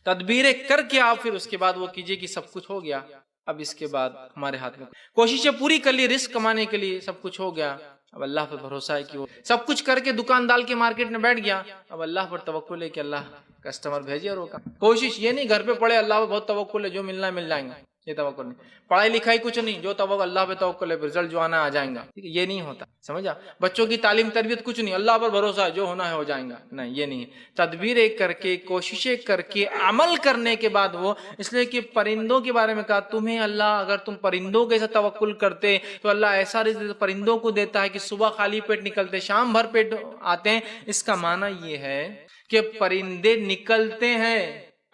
تدبیریں کر کے آپ پھر اس کے بعد وہ کیجئے کہ سب کچھ ہو گیا، اب اس کے بعد ہمارے ہاتھ میں کوششیں پوری کر لی، رزق کمانے کے لیے سب کچھ ہو گیا، اب اللہ پر بھروسہ ہے کہ وہ سب کچھ کر کے دکان ڈال کے مارکیٹ میں بیٹھ گیا، اب اللہ پر توکل ہے کہ اللہ کسٹمر بھیجے اور وہ کوشش. یہ نہیں گھر پہ پڑے اللہ پہ بہت توکل ہے، جو ملنا ہے مل جائیں گا، یہ توکل نہیں. پڑھائی لکھائی کچھ نہیں، جو توکل اللہ پہ توکل ہے، رزلٹ جو آنا آ جائیں گا، یہ نہیں ہوتا، سمجھا؟ بچوں کی تعلیم تربیت کچھ نہیں، اللہ پر بھروسہ ہے، جو ہونا ہے ہو جائیں گا، نہیں، یہ نہیں. تدبیریں کر کے، کوششیں کر کے، عمل کرنے کے بعد وہ، اس لیے کہ پرندوں کے بارے میں کہا تمہیں اللہ، اگر تم پرندوں کے ساتھ توکل کرتے تو اللہ ایسا رزق پرندوں کو دیتا ہے کہ صبح خالی پیٹ نکلتے، شام بھر پیٹ آتے ہیں. اس کا معنی یہ ہے کہ پرندے نکلتے ہیں،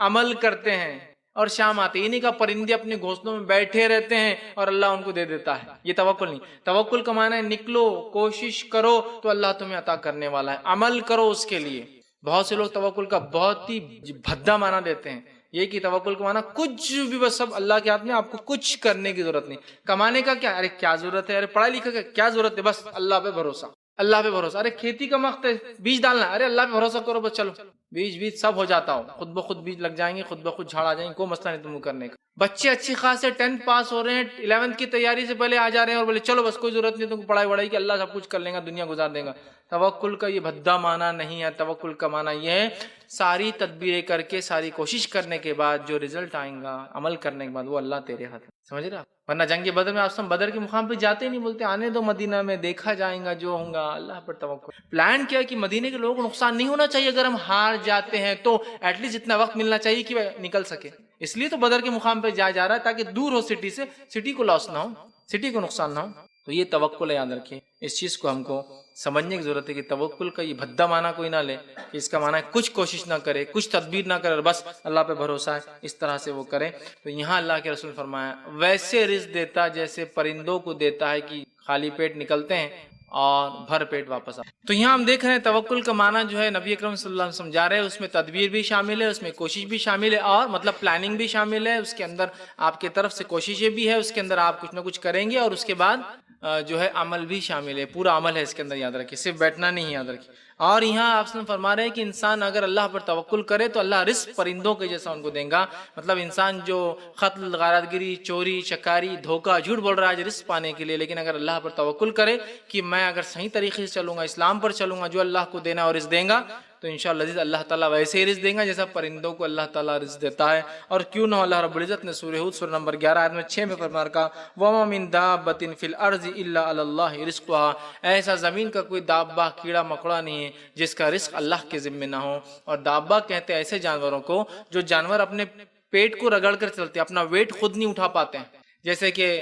عمل کرتے ہیں اور شام آتے. یہ نہیں کہا پرندے اپنے گھونسلوں میں بیٹھے رہتے ہیں اور اللہ ان کو دے دیتا ہے، یہ توکل نہیں. توکل کا معنی ہے نکلو، کوشش کرو تو اللہ تمہیں عطا کرنے والا ہے، عمل کرو اس کے لیے. بہت سے لوگ توکل کا بہت ہی بھدا معنی دیتے ہیں، یہ کہ توکل کا معنی کچھ بھی، بس سب اللہ کے ہاتھ میں، آپ کو کچھ کرنے کی ضرورت نہیں. کمانے کا کیا، ارے کیا ضرورت ہے، ارے پڑھائی لکھائی کا کیا ضرورت ہے، بس اللہ پہ بھروسہ، اللہ پہ بھروسہ. ارے کھیتی کا وقت ہے، بیج ڈالنا، ارے اللہ پہ بھروسہ کرو، بس چلو بیج سب ہو جاتا ہو، خود بخود بیج لگ جائیں گے، خود بخود جھاڑ آ جائیں گے، کوئی مسئلہ نہیں تم کو کرنے کا. بچے اچھی خاصے 10th پاس ہو رہے ہیں، 11th کی تیاری سے پہلے آ جا رہے ہیں اور بولے چلو بس کوئی ضرورت نہیں تم کو پڑھائی وڑھائی کی، اللہ سب کچھ کر لیں گا، دنیا گزار دے گا. توکل کا یہ بھدا معنی نہیں ہے. توکل کا معنی یہ ہے ساری تدبیریں کر کے، ساری کوشش کرنے کے بعد جو رزلٹ آئیں گا، عمل کرنے کے بعد، وہ اللہ تیرے ہاتھ میں. سمجھ رہا؟ ورنہ جنگ بدر میں آپ سب بدر کے مقام پہ جاتے نہیں، بولتے آنے دو مدینہ میں، دیکھا جائیں گا جو ہوگا. اللہ پر توکل. پلان کیا ہے کہ مدینے کے لوگوں کو نقصان نہیں ہونا چاہیے، اگر ہم ہار جاتے ہیں تو ایٹ لیسٹ اتنا وقت ملنا چاہیے کہ وہ نکل سکے. اس لیے تو بدر کے مقام پہ جا رہا ہے تاکہ دور ہو سٹی سے، سٹی کو لاس نہ ہو، سٹی کو نقصان نہ ہو. تو یہ توکل ہے، یاد رکھیں. اس چیز کو ہم کو سمجھنے کی ضرورت ہے کہ توکل کا یہ بھدا معنی کوئی نہ لے کہ اس کا معنی ہے کچھ کوشش نہ کرے، کچھ تدبیر نہ کرے، بس اللہ پہ بھروسہ ہے، اس طرح سے وہ کرے. تو یہاں اللہ کے رسول فرمایا ویسے رزق دیتا جیسے پرندوں کو دیتا ہے کہ خالی پیٹ نکلتے ہیں اور بھر پیٹ واپس آتے. تو یہاں ہم دیکھ رہے ہیں توکل کا معنی جو ہے نبی اکرم صلی اللہ علیہ وسلم سمجھا رہے ہیں، اس میں تدبیر بھی شامل ہے، اس میں کوشش بھی شامل ہے، اور مطلب پلاننگ بھی شامل ہے، اس کے اندر آپ کی طرف سے کوششیں بھی ہے، اس کے اندر آپ کچھ نہ کچھ کریں گے، اور اس کے بعد جو ہے عمل بھی شامل ہے، پورا عمل ہے اس کے اندر، یاد رکھیے، صرف بیٹھنا نہیں ہے، یاد رکھیے. اور یہاں آپ سے فرما رہے ہیں کہ انسان اگر اللہ پر توکل کرے تو اللہ رزق پرندوں کے جیسا ان کو دیں گا. مطلب انسان جو قتل، غارت گری، چوری، چکاری، دھوکہ، جھوٹ بول رہا ہے رزق پانے کے لیے، لیکن اگر اللہ پر توکل کرے کہ میں اگر صحیح طریقے سے چلوں گا، اسلام پر چلوں گا، جو اللہ کو دینا اور رزق دیں گا، تو انشاءاللہ عزیز اللہ تعالیٰ ویسے ہی رزق دیں گا جیسا پرندوں کو اللہ تعالیٰ رزق دیتا ہے. اور کیوں نہ اللہ رب العزت نے سورہ ہود سورہ نمبر 11 آیت میں 6 میں فرما رکھا وَمَا مِن دَابَّةٍ فِي الْأَرْضِ إِلَّا عَلَى اللَّهِ رِزْقُهَا. ایسا زمین کا کوئی دابہ کیڑا مکڑا نہیں ہے جس کا رزق اللہ کے ذمہ نہ ہو. اور دابہ کہتے ہیں ایسے جانوروں کو جو جانور اپنے پیٹ کو رگڑ کر چلتے ہیں, اپنا ویٹ خود نہیں اٹھا پاتے ہیں. جیسے کہ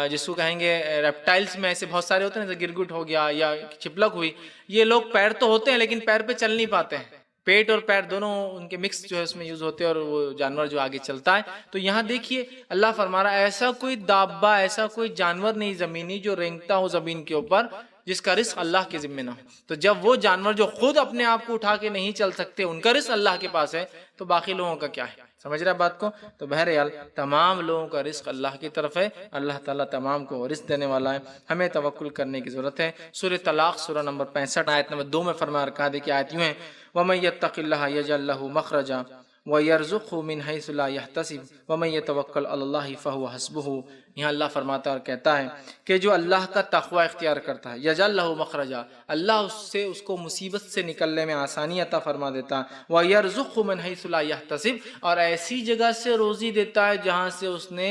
جس کو کہیں گے ریپٹائلز میں ایسے بہت سارے ہوتے ہیں, جیسے گرگٹ ہو گیا یا چپلک ہوئی, یہ لوگ پیر تو ہوتے ہیں لیکن پیر پہ چل نہیں پاتے ہیں. پیٹ اور پیر دونوں ان کے مکس جو ہے اس میں یوز ہوتے ہیں اور وہ جانور جو آگے چلتا ہے. تو یہاں دیکھیے اللہ فرما رہا ہے ایسا کوئی دابہ, ایسا کوئی جانور نہیں زمینی جو رینگتا ہو زمین کے اوپر جس کا رزق اللہ کے ذمہ نہ ہو. تو جب وہ جانور جو خود اپنے آپ کو اٹھا کے نہیں چل سکتے ان کا رزق اللہ کے پاس ہے, تو باقی لوگوں کا کیا ہے؟ سمجھ رہے بات کو؟ تو بہرحال تمام لوگوں کا رزق اللہ کی طرف ہے, اللہ تعالیٰ تمام کو رزق دینے والا ہے. ہمیں توکل کرنے کی ضرورت ہے. سورہ طلاق سورہ نمبر 65 آیت نمبر 2 میں فرما رکھا ہے کہ آیت یوں ہے وَمَن يَتَّقِ اللَّهَ يَجْعَل لَّهُ مَخْرَجًا وَيَرْزُقْهُ مِنْ حَيْثُ لَا يَحْتَسِبُ وَمَن يَتَوَكَّلْ عَلَى اللَّهِ فَهُوَ حَسْبُهُ. یہاں اللہ فرماتا ہے اور کہتا ہے کہ جو اللہ کا تقوی اختیار کرتا ہے یجعل لہ مخرجا, اللہ اس کو مصیبت سے نکلنے میں آسانی عطا فرما دیتا ہے. وَيَرْزُقْهُ مِنْ حَيْثُ لَا يَحْتَسِبُ, اور ایسی جگہ سے روزی دیتا ہے جہاں سے اس نے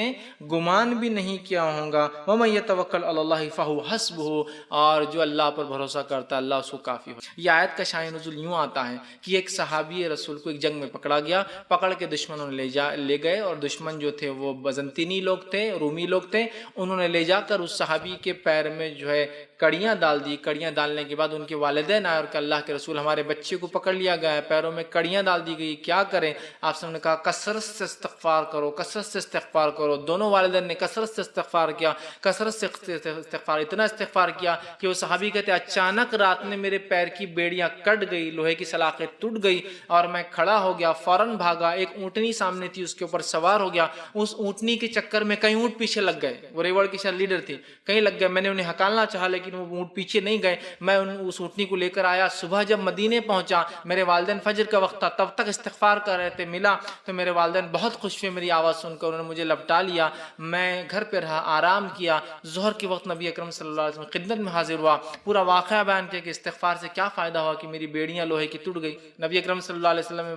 گمان بھی نہیں کیا ہوگا. وَمَن يَتَوَكَّلْ عَلَى اللَّهِ فَهُوَ حَسْبُهُ, اور جو اللہ پر بھروسہ کرتا ہے اللہ اس کو کافی ہو. یہ آیت کا شان نزول یوں آتا ہے کہ ایک صحابی رسول کو ایک جنگ میں پکڑا گیا, پکڑ کے دشمنوں نے لے گئے, اور دشمن جو تھے وہ بزنطینی لوگ تھے, رومی لوگ تھے. انہوں نے لے جا کر اس صحابی کے پیر میں جو ہے کڑیاں ڈال دی. کڑیاں ڈالنے کے بعد ان کے والدین آئے اور کہ اللہ کے رسول ہمارے بچے کو پکڑ لیا گیا ہے, پیروں میں کڑیاں ڈال دی گئی, کیا کریں؟ آپ سب نے کہا کثرت سے استغفار کرو, کثرت سے استغفار کرو. دونوں والدین نے کثرت سے استغفار کیا, کثرت سے استغفار, اتنا استغفار کیا کہ وہ صحابی کہتے اچانک رات میں میرے پیر کی بیڑیاں کٹ گئی, لوہے کی سلاخیں ٹوٹ گئی اور میں کھڑا ہو گیا, فوراً بھاگا. ایک اونٹنی سامنے تھی, اس کے اوپر سوار ہو گیا. اس اونٹنی کے چکر میں کئی اونٹ پیچھے لگ گئے, وہ ریوڑ کی شاید لیڈر تھی, کہیں لگ گئے. میں نے انہیں ہکالنا چاہا لیکن وہ اونٹ پیچھے نہیں گئے. میں اس اونٹنی کو لے کر آیا. صبح جب مدینے پہنچا, میرے والدین فجر کا وقت تھا, تب تک استغفار کر رہے تھے. ملا تو میرے والدین بہت خوش ہوئے میری آواز سن کر, انہوں نے مجھے لپٹا لیا. میں گھر پہ رہا, آرام کیا. ظہر کے وقت نبی اکرم صلی اللہ علیہ وسلم خدمت میں حاضر ہوا, پورا واقعہ بیان کیا کہ استغفار سے کیا فائدہ ہوا کہ میری بیڑیاں لوہے کی ٹوٹ گئی. نبی اکرم صلی اللہ علیہ وسلم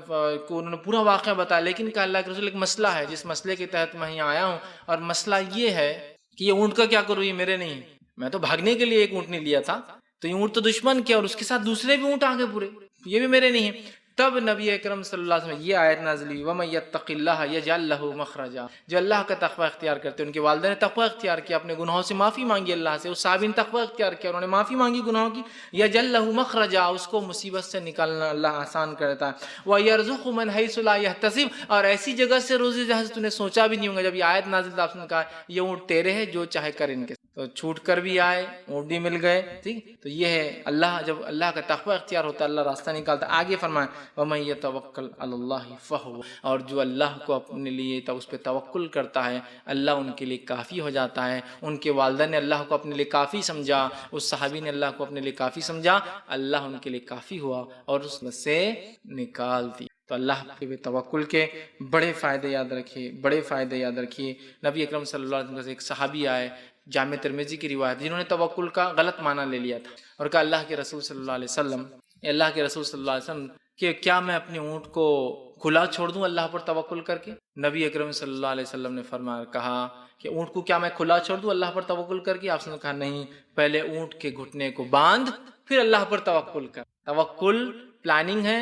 کو انہوں نے پورا واقعہ بتایا, لیکن کہا اللہ کے رسول ایک مسئلہ ہے جس مسئلے کے تحت میں یہاں آیا ہوں, اور مسئلہ یہ ہے کہ یہ اونٹ کا کیا کروں, یہ میرے نہیں, میں تو بھاگنے کے لیے ایک اونٹ نہیں لیا تھا, تو یہ اونٹ تو دشمن کیا, اور اس کے ساتھ دوسرے بھی اونٹ آگے پورے, یہ بھی میرے نہیں ہیں. تب نبی اکرم صلی اللہ علیہ وسلم یہ آیت نازل ہوئی وَمَن يَتَّقِ اللَّهَ يَجْعَل لَّهُ مَخْرَجًا. جو اللہ کا تقوی اختیار کرتے ہیں, ان کے والدین نے تقوی اختیار کیا, اپنے گناہوں سے معافی مانگی اللہ سے. اس صحابی نے تقوی اختیار کیا, انہوں نے معافی مانگی گناہوں کی. يَجْعَل لَّهُ مَخْرَجًا, اس کو مصیبت سے نکالنا اللہ آسان کرتا ہے. وَيَرْزُقْهُ مِنْ حَيْثُ لَا يَحْتَسِبُ, اور ایسی جگہ سے روزی جہاں سے تو نے سوچا بھی نہیں ہوگا. جب یہ آیت نازل ہوئی آپ نے کہا یہ اونٹ تیرے ہے, جو چاہے کر ان کے, تو چھوٹ کر بھی آئے, اونٹ بھی مل گئے. ٹھیک, تو یہ ہے اللہ, جب اللہ کا تقوی اختیار ہوتا ہے اللہ راستہ نکالتا ہے. آگے فرمائیں وَمَن يَتَوَكَّلْ عَلَى اللَّهِ فَهُوَ, اور جو اللہ کو اپنے لیے اس پہ توکل کرتا ہے اللہ ان کے لیے کافی ہو جاتا ہے. ان کے والدین نے اللہ کو اپنے لیے کافی سمجھا, اس صحابی نے اللہ کو اپنے لیے کافی سمجھا, اللہ ان کے لیے کافی ہوا اور اس میں سے نکال دی. تو اللہ کے توکل کے بڑے فائدے یاد رکھیے, بڑے فائدے یاد رکھیے. نبی اکرم صلی اللہ علیہ وسلم سے ایک صحابی آئے, جامع ترمذی کی روایت, جنہوں نے توکل کا غلط معنی لے لیا تھا اور کہا اللہ کے رسول صلی اللہ علیہ وسلم, اللہ کے رسول صلی اللہ علیہ وسلم کہ کیا میں اپنے اونٹ کو کھلا چھوڑ دوں اللہ پر توکل کر کے؟ نبی اکرم صلی اللہ علیہ وسلم نے فرمایا, کہا کہ اونٹ کو کیا میں کھلا چھوڑ دوں اللہ پر توکل کر کے؟ آپ نے کہا نہیں, پہلے اونٹ کے گھٹنے کو باندھ پھر اللہ پر توکل کر. توکل پلاننگ ہے,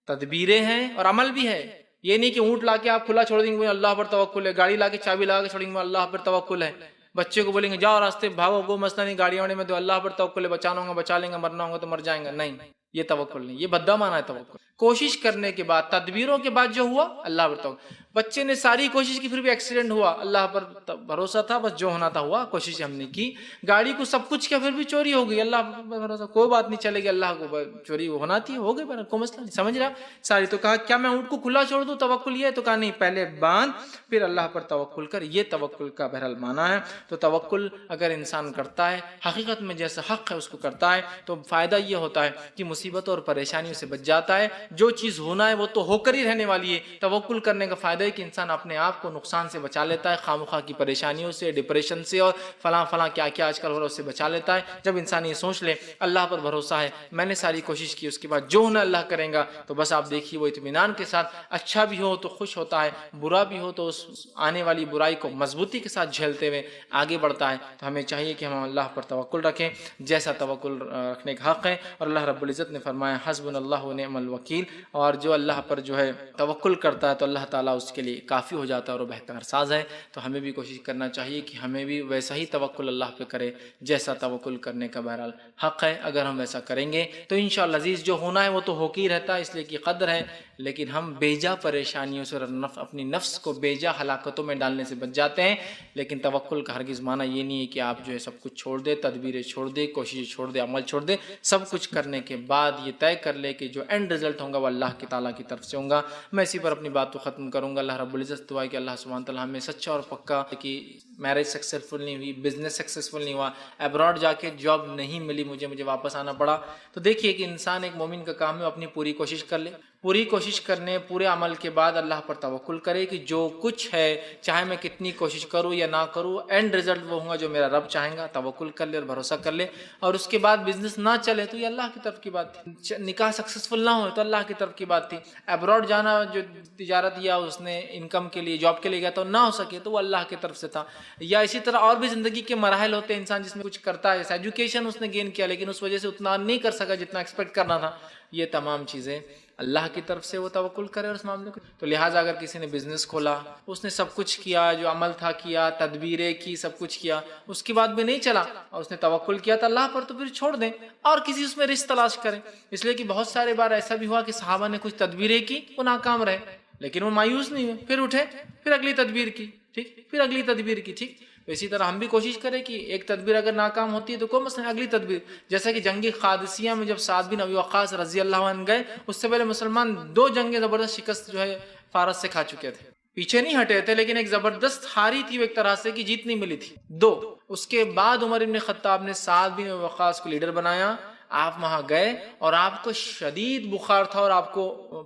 تدبیریں ہیں اور عمل بھی ہے. یہ نہیں کہ اونٹ لا کے آپ کھلا چھوڑ دیں گے اللہ پر توکل ہے, گاڑی لا کے چابی لگا کے چھوڑیں گے اللہ پر توکل ہے, بچے کو بولیں گے جاؤ راستے بھاگو, وہ مسئلہ نہیں, گاڑی واڑی میں تو اللہ پر توکل ہے, بچانا ہوگا بچا لیں گے, مرنا ہوگا تو مر جائیں گے. نہیں, یہ توکل نہیں, یہ بھدا مانا ہے توکل. کوشش کرنے کے بعد, تدبیروں کے بعد جو ہوا اللہ پر توکل. بچے نے ساری کوشش کی پھر بھی ایکسیڈنٹ ہوا, اللہ پر بھروسہ تھا, بس جو ہونا تھا ہوا, کوشش ہم نے کی. گاڑی کو سب کچھ کیا پھر بھی چوری ہو گئی, اللہ پر بھروسہ, کوئی بات نہیں, چلے گی, اللہ کو چوری ہونا تھی, ہو گئی, کوئی مسئلہ نہیں. سمجھ رہا ساری. تو کہا کیا میں اونٹ کو کھلا چھوڑ دوں, توکل یہ ہے؟ تو کہا نہیں, پہلے باندھ پھر اللہ پر توکل کر. یہ توکل کا بہرحال معنی ہے. تو توکل اگر انسان کرتا ہے حقیقت میں جیسا حق ہے اس کو کرتا ہے, تو فائدہ یہ ہوتا ہے کہ مصیبتوں اور پریشانیوں سے بچ جاتا ہے. جو چیز ہونا ہے وہ تو ہو کر ہی رہنے والی ہے. توکل کرنے کا فائدہ ہے کہ انسان اپنے آپ کو نقصان سے بچا لیتا ہے, خامخواہ کی پریشانیوں سے, ڈپریشن سے اور فلاں کیا کیا آج کل ہو رہا ہے اس سے بچا لیتا ہے. جب انسان یہ سوچ لے اللہ پر بھروسہ ہے, میں نے ساری کوشش کی, اس کے بعد جو ہونا اللہ کرے گا, تو بس آپ دیکھیے وہ اطمینان کے ساتھ, اچھا بھی ہو تو خوش ہوتا ہے, برا بھی ہو تو اس آنے والی برائی کو مضبوطی کے ساتھ جھیلتے ہوئے آگے بڑھتا ہے. تو ہمیں چاہیے کہ ہم اللہ پر توکل رکھیں جیسا توکل رکھنے کا حق ہے. اور اللہ رب العزت نے فرمایا حسبنا اللہ و نعم الوکیل, اور جو اللہ پر جو ہے توکل کرتا ہے تو اللہ تعالیٰ اس کے لیے کافی ہو جاتا ہے اور بہتر ساز ہے. تو ہمیں بھی کوشش کرنا چاہیے کہ ہمیں بھی ویسا ہی توکل اللہ پہ کرے جیسا توکل کرنے کا بہرحال حق ہے. اگر ہم ویسا کریں گے تو انشاءاللہ عزیز جو ہونا ہے وہ تو ہو کے ہی رہتا ہے, اس لیے کہ قدر ہے, لیکن ہم بیجا پریشانیوں سے اپنی نفس کو بیجا ہلاکتوں میں ڈالنے سے بچ جاتے ہیں. لیکن توکل کا ہرگز معنی یہ نہیں ہے کہ آپ جو ہے سب کچھ چھوڑ دے, تدبیریں چھوڑ دے, کوششیں چھوڑ دے, عمل چھوڑ دے. سب کچھ کرنے کے بعد یہ طے کر لے کہ جو اینڈ رزلٹ ہوگا وہ اللہ کی تعالیٰ کی طرف سے ہوگا. میں اسی پر اپنی بات کو ختم کروں گا. اللہ رب العزت دعا ہے کہ اللہ سبحانہ تعالیٰ ہمیں سچا اور پکا, کہ میرج سکسیسفل نہیں ہوئی, بزنس سکسیسفل نہیں ہوا, ابراڈ جا کے جاب نہیں ملی, مجھے واپس آنا پڑا, تو دیکھیے کہ انسان ایک مومن کا کام ہے اپنی پوری کوشش کر لے, پوری کوشش کرنے پورے عمل کے بعد اللہ پر توکل کرے کہ جو کچھ ہے چاہے میں کتنی کوشش کروں یا نہ کروں, اینڈ رزلٹ وہ ہوگا جو میرا رب چاہے گا. توکل کر لے اور بھروسہ کر لے. اور اس کے بعد بزنس نہ چلے تو یہ اللہ کی طرف کی بات تھی, نکاح سکسیسفل نہ ہو تو اللہ کی طرف کی بات تھی, ابراڈ جانا جو تجارت یا اس نے انکم کے لیے جاب کے لیے گیا تو نہ ہو سکے تو وہ اللہ کی طرف سے تھا. یا اسی طرح اور بھی زندگی کے مراحل ہوتے ہیں انسان جس میں کچھ کرتا ہے, ایجوکیشن اس نے گین کیا لیکن اس وجہ سے اتنا نہیں کر سکا جتنا ایکسپیکٹ کرنا تھا. یہ تمام چیزیں اللہ کی طرف سے وہ توکل کرے اور اس معاملے کو. تو لہٰذا اگر کسی نے بزنس کھولا, اس نے سب کچھ کیا, جو عمل تھا کیا, تدبیریں کی, سب کچھ کیا, اس کے بعد بھی نہیں چلا اور اس نے توکل کیا تھا اللہ پر, تو پھر چھوڑ دیں اور کسی اس میں رزق تلاش کریں. اس لیے کہ بہت سارے بار ایسا بھی ہوا کہ صحابہ نے کچھ تدبیریں کی, وہ ناکام رہے, لیکن وہ مایوس نہیں ہوئے, پھر اٹھے, پھر اگلی تدبیر کی, ٹھیک, پھر اگلی تدبیر کی, ٹھیک. تو اسی طرح ہم بھی کوشش کریں کہ ایک تدبیر اگر ناکام ہوتی ہے تو کوئی مسئلہ اگلی تدبیر. جیسا کہ جنگ قادسیہ میں جب سعد بن ابی وقاص رضی اللہ عنہ گئے, اس سے پہلے مسلمان 2 جنگیں زبردست شکست جو ہے فارس سے کھا چکے تھے, پیچھے نہیں ہٹے تھے, لیکن ایک زبردست ہاری تھی ایک طرح سے کہ جیت نہیں ملی تھی 2. اس کے بعد عمر ابن خطاب نے سعد بن ابی وقاص کو لیڈر بنایا. آپ وہاں گئے اور آپ کو شدید بخار تھا اور آپ کو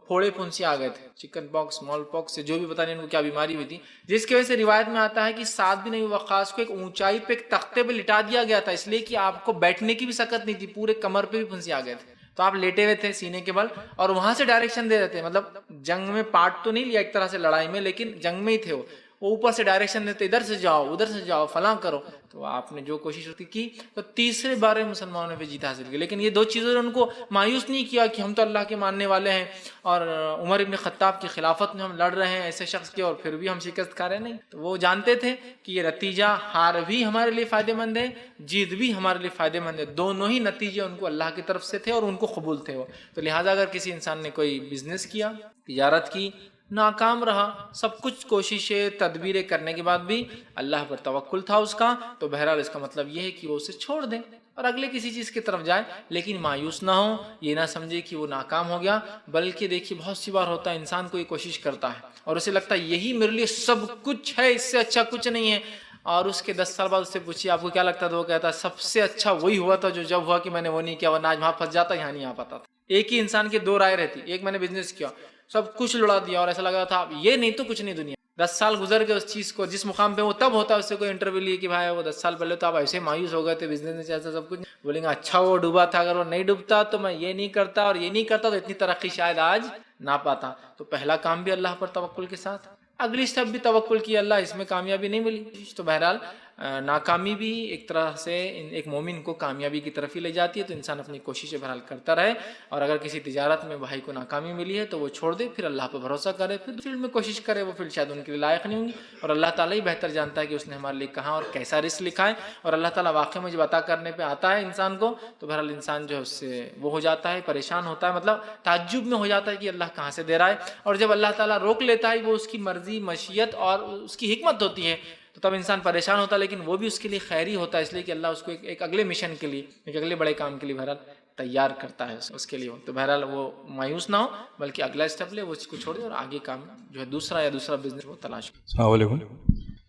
پھوڑے پھنسی آ گئے تھے, چکن پاکس, اسمال پاکس سے, جو بھی پتہ نہیں ان کو کیا بیماری ہوئی تھی, جس کی وجہ سے روایت میں آتا ہے کہ سعد بن ابی وقاص کو ایک اونچائی پہ ایک تختے پہ لٹا دیا گیا تھا, اس لیے کہ آپ کو بیٹھنے کی بھی سکت نہیں تھی, پورے کمر پہ بھی پھنسی آ گئے تھے. تو آپ لیٹے ہوئے تھے سینے کے بل اور وہاں سے ڈائریکشن دے رہے تھے, مطلب جنگ میں پارٹ تو نہیں لیا ایک طرح سے لڑائی میں, لیکن جنگ میں ہی تھے, وہ اوپر سے ڈائریکشن دیتے, ادھر سے جاؤ, ادھر سے جاؤ, فلاں کرو. تو آپ نے جو کوشش کی تو تیسرے بارے مسلمانوں نے بھی جیت حاصل کی. لیکن یہ 2 چیزوں نے ان کو مایوس نہیں کیا کہ ہم تو اللہ کے ماننے والے ہیں اور عمر ابن خطاب کی خلافت میں ہم لڑ رہے ہیں ایسے شخص کے, اور پھر بھی ہم شکست کھا رہے نہیں. تو وہ جانتے تھے کہ یہ نتیجہ ہار بھی ہمارے لیے فائدہ مند ہے, جیت بھی ہمارے لیے فائدہ مند ہے, دونوں ہی نتیجے ان کو اللہ کی طرف سے تھے اور ان کو قبول تھے وہ. تو لہٰذا اگر کسی انسان نے کوئی بزنس کیا, تجارت کی, ناکام رہا, سب کچھ کوششیں تدبیریں کرنے کے بعد بھی اللہ پر توکل تھا اس کا, تو بہرحال اس کا مطلب یہ ہے کہ وہ اسے چھوڑ دیں اور اگلے کسی چیز کی طرف جائے, لیکن مایوس نہ ہو, یہ نہ سمجھے کہ وہ ناکام ہو گیا. بلکہ دیکھیے بہت سی بار ہوتا ہے انسان کوئی کوشش کرتا ہے اور اسے لگتا ہے یہی میرے لیے سب کچھ ہے, اس سے اچھا کچھ نہیں ہے, اور اس کے 10 سال بعد اس سے پوچھیے آپ کو کیا لگتا ہے, تو وہ کہتا ہے سب سے اچھا وہی ہوا تھا جو جب ہوا کہ میں نے وہ نہیں کیا, ورنہ آج وہاں پھنس جاتا, یہاں نہیں آ پاتا تھا. ایک ہی انسان کی 2 رائے رہتی, ایک میں نے بزنس کیا, سب کچھ لڑا دیا اور ایسا لگا تھا یہ نہیں تو کچھ نہیں دنیا. 10 سال گزر گئے اس چیز کو, جس مقام پہ وہ تب ہوتا ہے, اس سے کوئی انٹرویو لیے کہ بھائی وہ 10 سال پہلے تو آپ ایسے مایوس ہو گئے تھے بزنس میں, ایسا سب کچھ, بولیں گے اچھا وہ ڈوبا تھا, اگر وہ نہیں ڈوبتا تو میں یہ نہیں کرتا اور یہ نہیں کرتا تو اتنی ترقی شاید آج نہ پاتا. تو پہلا کام بھی اللہ پر توکل کے ساتھ, اگلی سٹیپ بھی توکل کی, اللہ اس میں کامیابی نہیں ملی. تو بہرحال ناکامی بھی ایک طرح سے ایک مومن کو کامیابی کی طرف ہی لے جاتی ہے. تو انسان اپنی کوششیں بہرحال کرتا رہے, اور اگر کسی تجارت میں بھائی کو ناکامی ملی ہے تو وہ چھوڑ دے, پھر اللہ پہ بھروسہ کرے, پھر فیلڈ میں کوشش کرے, وہ فیلڈ شاید ان کے لیے لائق نہیں ہوں گی, اور اللہ تعالیٰ ہی بہتر جانتا ہے کہ اس نے ہمارے لیے کہاں اور کیسا رزق لکھا ہے. اور اللہ تعالیٰ واقعی میں جب عطا کرنے پہ آتا ہے انسان کو, تو بہرحال انسان جو ہے اس سے وہ ہو جاتا ہے, پریشان ہوتا ہے, مطلب تعجب میں ہو جاتا ہے کہ اللہ کہاں سے دے رہا ہے. اور جب اللہ تعالیٰ روک لیتا ہے, وہ اس کی مرضی, مشیت اور اس کی حکمت ہوتی ہے, تو تب انسان پریشان ہوتا ہے, لیکن وہ بھی اس کے لیے خیری ہوتا ہے, اس لیے کہ اللہ اس کو ایک اگلے مشن کے لیے, ایک اگلے بڑے کام کے لیے بہرحال تیار کرتا ہے اس کے لیے. تو بہرحال وہ مایوس نہ ہو, بلکہ اگلا اسٹیپ لے, وہ اس کو چھوڑے اور آگے کام جو ہے دوسرا بزنس وہ تلاش کرے. السلام علیکم.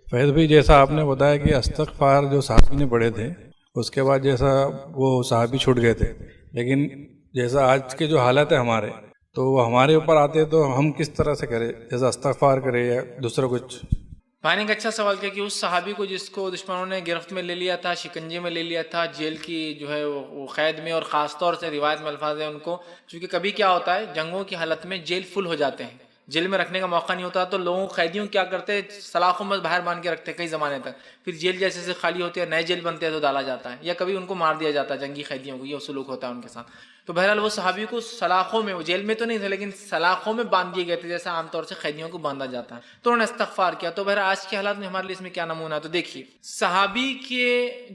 فیض بھائی, جیسا آپ نے بتایا کہ استغفار جو صحابی نے پڑھے تھے, اس کے بعد جیسا وہ صحابی چھوٹ گئے تھے, لیکن جیسا آج کے جو حالت ہے ہمارے، تو وہ ہمارے اوپر آتے ہیں تو ہم کس طرح سے کریں؟ جیسا استغفار کریں یا دوسرا کچھ؟ بھائی نے ایک اچھا سوال کیا کہ اس صحابی کو جس کو دشمنوں نے گرفت میں لے لیا تھا، شکنجے میں لے لیا تھا، جیل کی جو ہے وہ قید میں، اور خاص طور سے روایت میں الفاظ ہیں ان کو، چونکہ کبھی کیا ہوتا ہے جنگوں کی حالت میں جیل فل ہو جاتے ہیں، جیل میں رکھنے کا موقع نہیں ہوتا، تو لوگوں قیدیوں کیا کرتے ہیں، سلاخوں میں باہر باندھ کے رکھتے ہیں کئی زمانے تک، پھر جیل جیسے سے خالی ہوتی ہے نئے جیل بنتے ہیں تو ڈالا جاتا ہے، یا کبھی ان کو مار دیا جاتا ہے جنگی قیدیوں کو، یہ سلوک ہوتا ہے ان کے ساتھ۔ تو بہرحال وہ صحابی کو سلاخوں میں، وہ جیل میں تو نہیں تھے لیکن سلاخوں میں باندھ دیے گئے تھے جیسا عام طور سے قیدیوں کو باندھا جاتا ہے، تو انہوں نے استغفار کیا۔ تو بہرحال آج کے حالات میں ہمارے لیے اس میں کیا نمونہ ہے؟ تو دیکھیے صحابی کے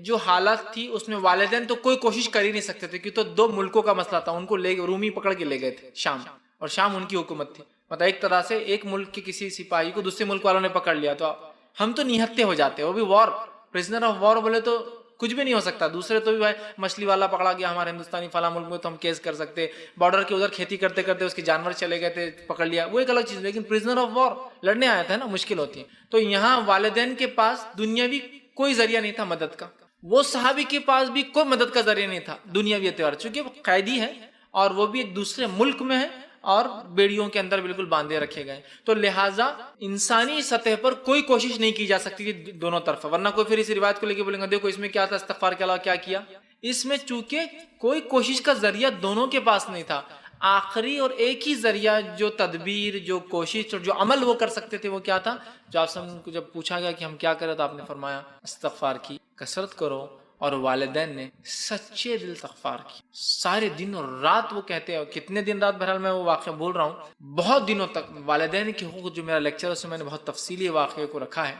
جو حالت تھی اس میں والدین تو کوئی کوشش کر ہی نہیں سکتے تھے، کیونکہ تو دو ملکوں کا مسئلہ تھا، ان کو لے رومی پکڑ کے لے گئے تھے شام، اور شام ان کی حکومت تھی، مطلب ایک طرح سے ایک ملک کے کسی سپاہی کو دوسرے ملک والوں نے پکڑ لیا، تو ہم تو نہتے ہو جاتے، وہ بھی وار، پرزنر آف وار بولے تو کچھ بھی نہیں ہو سکتا، دوسرے تو بھی بھائی مچھلی والا پکڑا گیا ہمارے ہندوستانی فلاں ملک میں تو ہم کیس کر سکتے، بارڈر کے ادھر کھیتی کرتے کرتے اس کے جانور چلے گئے تھے پکڑ لیا، وہ ایک الگ چیز، لیکن پرزنر آف وار لڑنے آیا تھا نا، مشکل ہوتی ہے۔ تو یہاں والدین کے پاس دنیاوی کوئی ذریعہ نہیں تھا مدد کا، وہ صحابی کے پاس بھی کوئی مدد کا ذریعہ نہیں تھا دنیاوی اعتبار، چونکہ وہ قیدی ہے اور وہ بھی ایک دوسرے ملک میں ہے اور بیڑیوں کے اندر بالکل باندھے رکھے گئے، تو لہٰذا انسانی سطح پر کوئی کوشش نہیں کی جا سکتی تھی دونوں طرف، ورنہ کوئی پھر اس روایت کو لے کے بولیں گے دیکھو اس میں کیا تھا، استغفار کے علاوہ کیا کیا، اس میں چونکہ کوئی کوشش کا ذریعہ دونوں کے پاس نہیں تھا، آخری اور ایک ہی ذریعہ جو تدبیر، جو کوشش اور جو عمل وہ کر سکتے تھے وہ کیا تھا؟ جو آپ سب کو جب پوچھا گیا کہ ہم کیا کریں تو آپ نے فرمایا استغفار کی کثرت کرو، اور والدین نے سچے دل استغفار کی، سارے دن اور رات وہ کہتے ہیں، کتنے دن رات، بہرحال میں وہ واقعہ بول رہا ہوں، بہت دنوں تک والدین کے حقوق، جو میرا لیکچر ہے اس میں میں نے بہت تفصیلی واقعے کو رکھا ہے،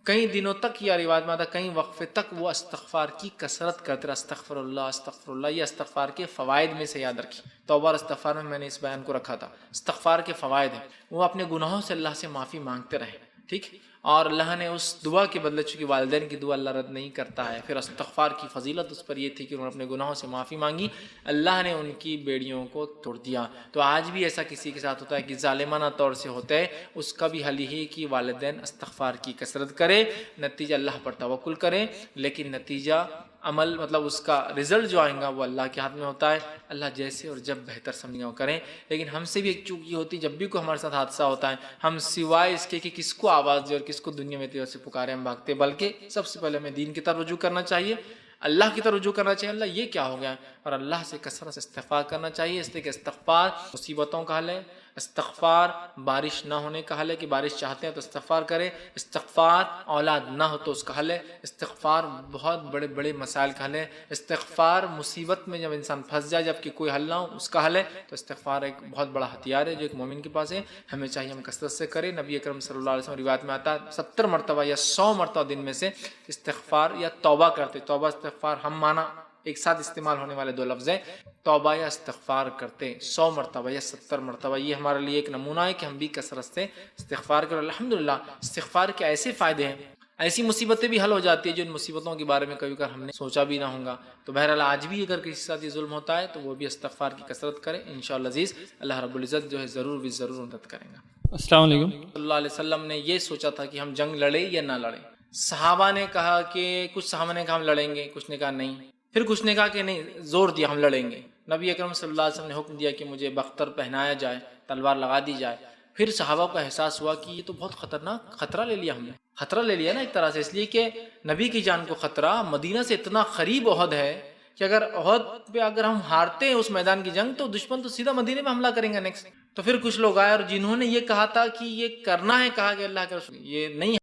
کئی دنوں تک یا روایت میں آتا کئی وقفے تک وہ استغفار کی کثرت کرتے رہے، استغفر اللہ، یہ استغفار کے فوائد میں سے یاد رکھی، توبہ اور استغفار میں نے اس بیان کو رکھا تھا، استغفار کے فوائد ہیں، وہ اپنے گناہوں سے اللہ سے معافی مانگتے رہے، ٹھیک، اور اللہ نے اس دعا کے بدلے، چونکہ والدین کی دعا اللہ رد نہیں کرتا ہے، پھر استغفار کی فضیلت اس پر یہ تھی کہ انہوں نے اپنے گناہوں سے معافی مانگی، اللہ نے ان کی بیڑیوں کو توڑ دیا۔ تو آج بھی ایسا کسی کے ساتھ ہوتا ہے کہ ظالمانہ طور سے ہوتا ہے، اس کا بھی حل یہ کہ والدین استغفار کی کثرت کرے، نتیجہ اللہ پر توکل کرے، لیکن نتیجہ عمل، مطلب اس کا رزلٹ جو آئے گا وہ اللہ کے ہاتھ میں ہوتا ہے، اللہ جیسے اور جب بہتر سمجھیں وہ کریں۔ لیکن ہم سے بھی ایک چوک یہ ہوتی، جب بھی کوئی ہمارے ساتھ حادثہ ہوتا ہے، ہم سوائے اس کے کہ کس کو آواز دے اور کس کو دنیا میں طرف سے پکارے ہم بھاگتے، بلکہ سب سے پہلے ہمیں دین کی طرف رجوع کرنا چاہیے، اللہ کی طرف رجوع کرنا چاہیے، اللہ یہ کیا ہو گیا، اور اللہ سے کثرت سے استغفار کرنا چاہیے، اس لیے کہ استغفار مصیبتوں کا حل ہے، استغفار بارش نہ ہونے کا حل ہے، کہ بارش چاہتے ہیں تو استغفار کرے، استغفار اولاد نہ ہو تو اس کا حل ہے، استغفار بہت بڑے بڑے مسائل کا حل ہے، استغفار مصیبت میں جب انسان پھنس جائے جبکہ کوئی حل نہ ہو اس کا حل ہے، تو استغفار ایک بہت بڑا ہتھیار ہے جو ایک مومن کے پاس ہے، ہمیں چاہیے ہم کثرت سے کریں۔ نبی اکرم صلی اللہ علیہ وسلم روایت میں آتا ہے 70 مرتبہ یا 100 مرتبہ دن میں سے استغفار یا توبہ کرتے، توبہ استغفار ہم مانا ایک ساتھ استعمال ہونے والے دو لفظ ہیں، توبہ یا استغفار کرتے 100 مرتبہ یا 70 مرتبہ، یہ ہمارے لیے ایک نمونہ ہے کہ ہم بھی کثرت سے استغفار کریں۔ الحمدللہ استغفار کے ایسے فائدے ہیں، ایسی مصیبتیں بھی حل ہو جاتی ہیں جو ان مصیبتوں کے بارے میں کبھی کبھار ہم نے سوچا بھی نہ ہوگا۔ تو بہرحال آج بھی اگر کسی کے ساتھ یہ ظلم ہوتا ہے تو وہ بھی استغفار کی کثرت کرے، انشاءاللہ عزیز اللہ رب العزت جو ہے ضرور بھی ضرور مدد کریں گا۔ السلام علیکم۔ صلی اللہ علیہ وسلم نے یہ سوچا تھا کہ ہم جنگ لڑے یا نہ لڑیں، صحابہ نے کہا کہ کچھ صحابہ نے کہا ہم لڑیں گے، کچھ نے کہا نہیں، پھر کچھ نے کہا کہ نہیں، زور دیا ہم لڑیں گے، نبی اکرم صلی اللہ علیہ وسلم نے حکم دیا کہ مجھے بختر پہنایا جائے، تلوار لگا دی جائے، پھر صحابہ کو احساس ہوا کہ یہ تو بہت خطرناک خطرہ لے لیا ہم نے، خطرہ لے لیا نا ایک طرح سے، اس لیے کہ نبی کی جان کو خطرہ، مدینہ سے اتنا قریب احد ہے کہ اگر احد پہ اگر ہم ہارتے ہیں اس میدان کی جنگ تو دشمن تو سیدھا مدینے میں حملہ کریں گے نیکسٹ۔ تو پھر کچھ لوگ آئے اور جنہوں نے یہ کہا تھا کہ یہ کرنا ہے، کہا کہ اللہ کے رسول یہ نہیں